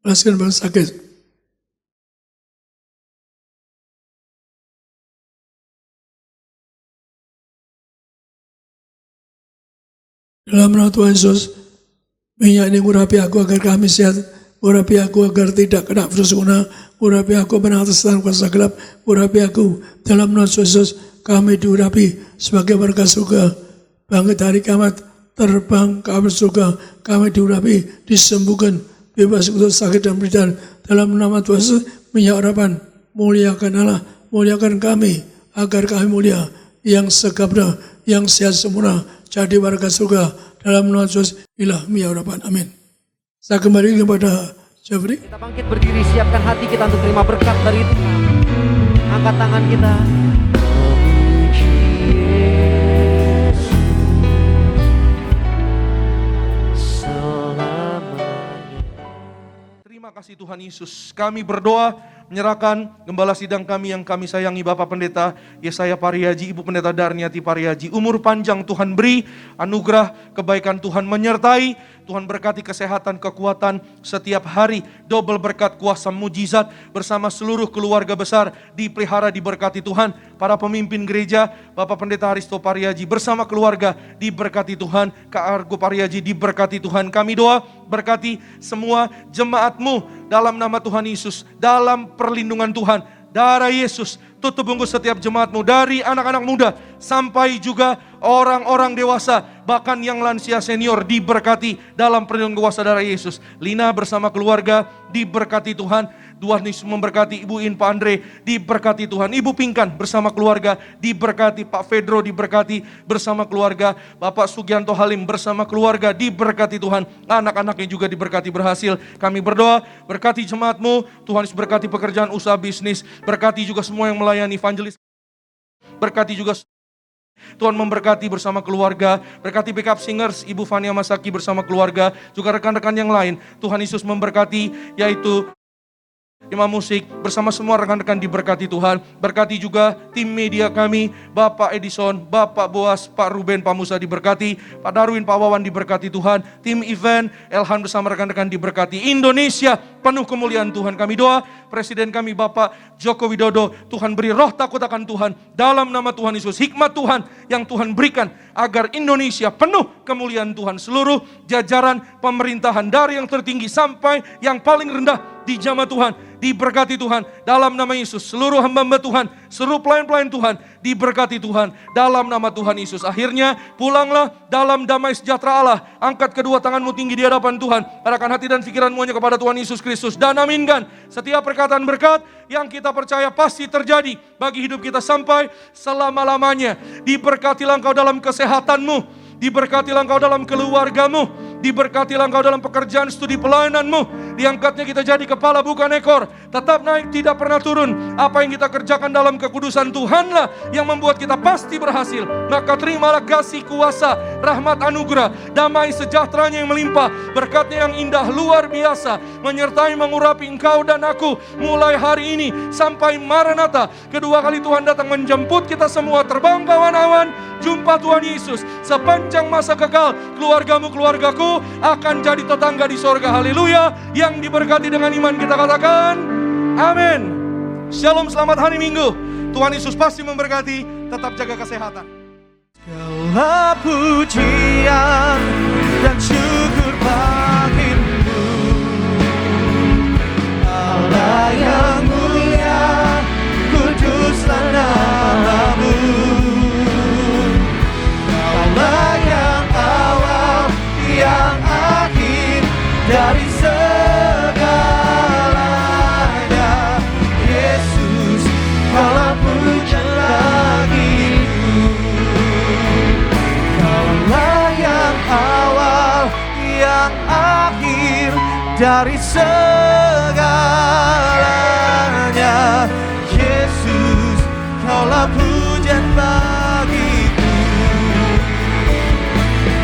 bayi sakit. Dalam nama Tuhan Yesus, minyak ini urapi aku agar kami sehat, urapi aku agar tidak kena virus corona, urapi aku menang atas setan kuasa gelap, urapi aku dalam nama Yesus, kami diurapi sebagai warga surga, bangkit hari kiamat, terbang ke atas surga, kami diurapi, disembuhkan, bebas untuk sakit dan penderitaan. Dalam nama Tuhan Yesus, minyak urapan, muliakan Allah, muliakan kami, agar kami mulia, yang segabra, yang sehat sempurna, jadi warga surga dalam nama Yesus ilahi ya Rabbana. Amin. Saya kembali kepada Jeffrey. Kita bangkit berdiri, siapkan hati kita untuk terima berkat dari Tuhan. Angkat tangan kita. Memuji Yesus selamanya. Terima kasih Tuhan Yesus. Kami berdoa menyerahkan gembala sidang kami yang kami sayangi, Bapak Pendeta Yesaya Pariaji, Ibu Pendeta Darniati Pariaji. Umur panjang Tuhan beri, anugerah kebaikan Tuhan menyertai. Tuhan berkati kesehatan, kekuatan setiap hari. Double berkat kuasa mujizat bersama seluruh keluarga besar dipelihara, diberkati Tuhan. Para pemimpin gereja, Bapak Pendeta Haristo Pariaji bersama keluarga diberkati Tuhan. Kak Argo Pariaji diberkati Tuhan. Kami doa berkati semua jemaat-Mu dalam nama Tuhan Yesus, dalam perlindungan Tuhan. Darah Yesus tutup bungkus setiap jemaat-Mu, dari anak-anak muda sampai juga orang-orang dewasa, bahkan yang lansia senior diberkati dalam perlindungan kuasa darah Yesus. Lina bersama keluarga diberkati Tuhan. Tuhan Yesus memberkati Ibu In, Pak Andre diberkati Tuhan. Ibu Pingkan bersama keluarga diberkati. Pak Fedro diberkati bersama keluarga. Bapak Sugianto Halim bersama keluarga diberkati Tuhan. Anak-anaknya juga diberkati berhasil. Kami berdoa berkati jemaat-Mu. Tuhan Yesus berkati pekerjaan usaha bisnis. Berkati juga semua yang melayani evangelis. Berkati juga Tuhan memberkati bersama keluarga. Berkati backup singers Ibu Fania Masaki bersama keluarga, juga rekan-rekan yang lain. Tuhan Yesus memberkati, yaitu imam musik bersama semua rekan-rekan diberkati Tuhan. Berkati juga tim media kami, Bapak Edison, Bapak Boas, Pak Ruben, Pak Musa diberkati, Pak Darwin, Pak Wawan diberkati Tuhan. Tim event, Elhan bersama rekan-rekan diberkati. Indonesia penuh kemuliaan Tuhan. Kami doa Presiden kami Bapak Joko Widodo, Tuhan beri roh takut akan Tuhan dalam nama Tuhan Yesus. Hikmat Tuhan yang Tuhan berikan agar Indonesia penuh kemuliaan Tuhan. Seluruh jajaran pemerintahan dari yang tertinggi sampai yang paling rendah di jamaah Tuhan diberkati Tuhan dalam nama Yesus. Seluruh hamba-hamba Tuhan, seluruh pelayan-pelayan Tuhan diberkati Tuhan dalam nama Tuhan Yesus. Akhirnya pulanglah dalam damai sejahtera Allah. Angkat kedua tanganmu tinggi di hadapan Tuhan. Arahkan hati dan pikiranmu hanya kepada Tuhan Yesus Kristus. Dan aminkan setiap perkataan berkat yang kita percaya pasti terjadi bagi hidup kita sampai selama-lamanya. Diberkatilah engkau dalam kesehatanmu. Diberkatilah engkau dalam keluargamu. Diberkatilah engkau dalam pekerjaan studi pelayananmu. Diangkatnya kita jadi kepala bukan ekor. Tetap naik, tidak pernah turun. Apa yang kita kerjakan dalam kekudusan Tuhanlah yang membuat kita pasti berhasil. Maka terimalah kasih kuasa, rahmat anugerah, damai sejahteranya yang melimpah. Berkatnya yang indah luar biasa menyertai mengurapi engkau dan aku mulai hari ini sampai Maranatha. Kedua kali Tuhan datang menjemput kita semua terbang kawan-kawan. Jumpa Tuhan Yesus sepanjang masa kekal. Keluargamu, keluargaku akan jadi tetangga di sorga. Haleluya. Yang diberkati dengan iman kita katakan amin. Shalom, selamat hari Minggu. Tuhan Yesus pasti memberkati. Tetap jaga kesehatan. Segala pujian dan syukur bagimu, Allah yang mulia, kuduslah nama-Mu. Kaulah yang awal, yang akhir dari segalanya. Yesus, Kaulah pujian bagiku. Kaulah yang awal, yang akhir dari segalanya. Yesus, Kaulah pujian bagiku.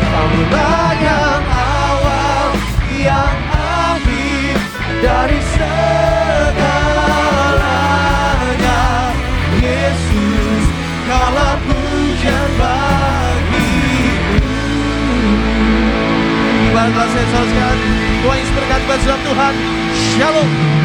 Kaulah yang awal, yang akhir dari segalanya. Yesus, Kaulah pujian bagiku. Ibaratlah saya saudara sekalian, Tuhan Yesus berkati buat Tuhan. Shalom.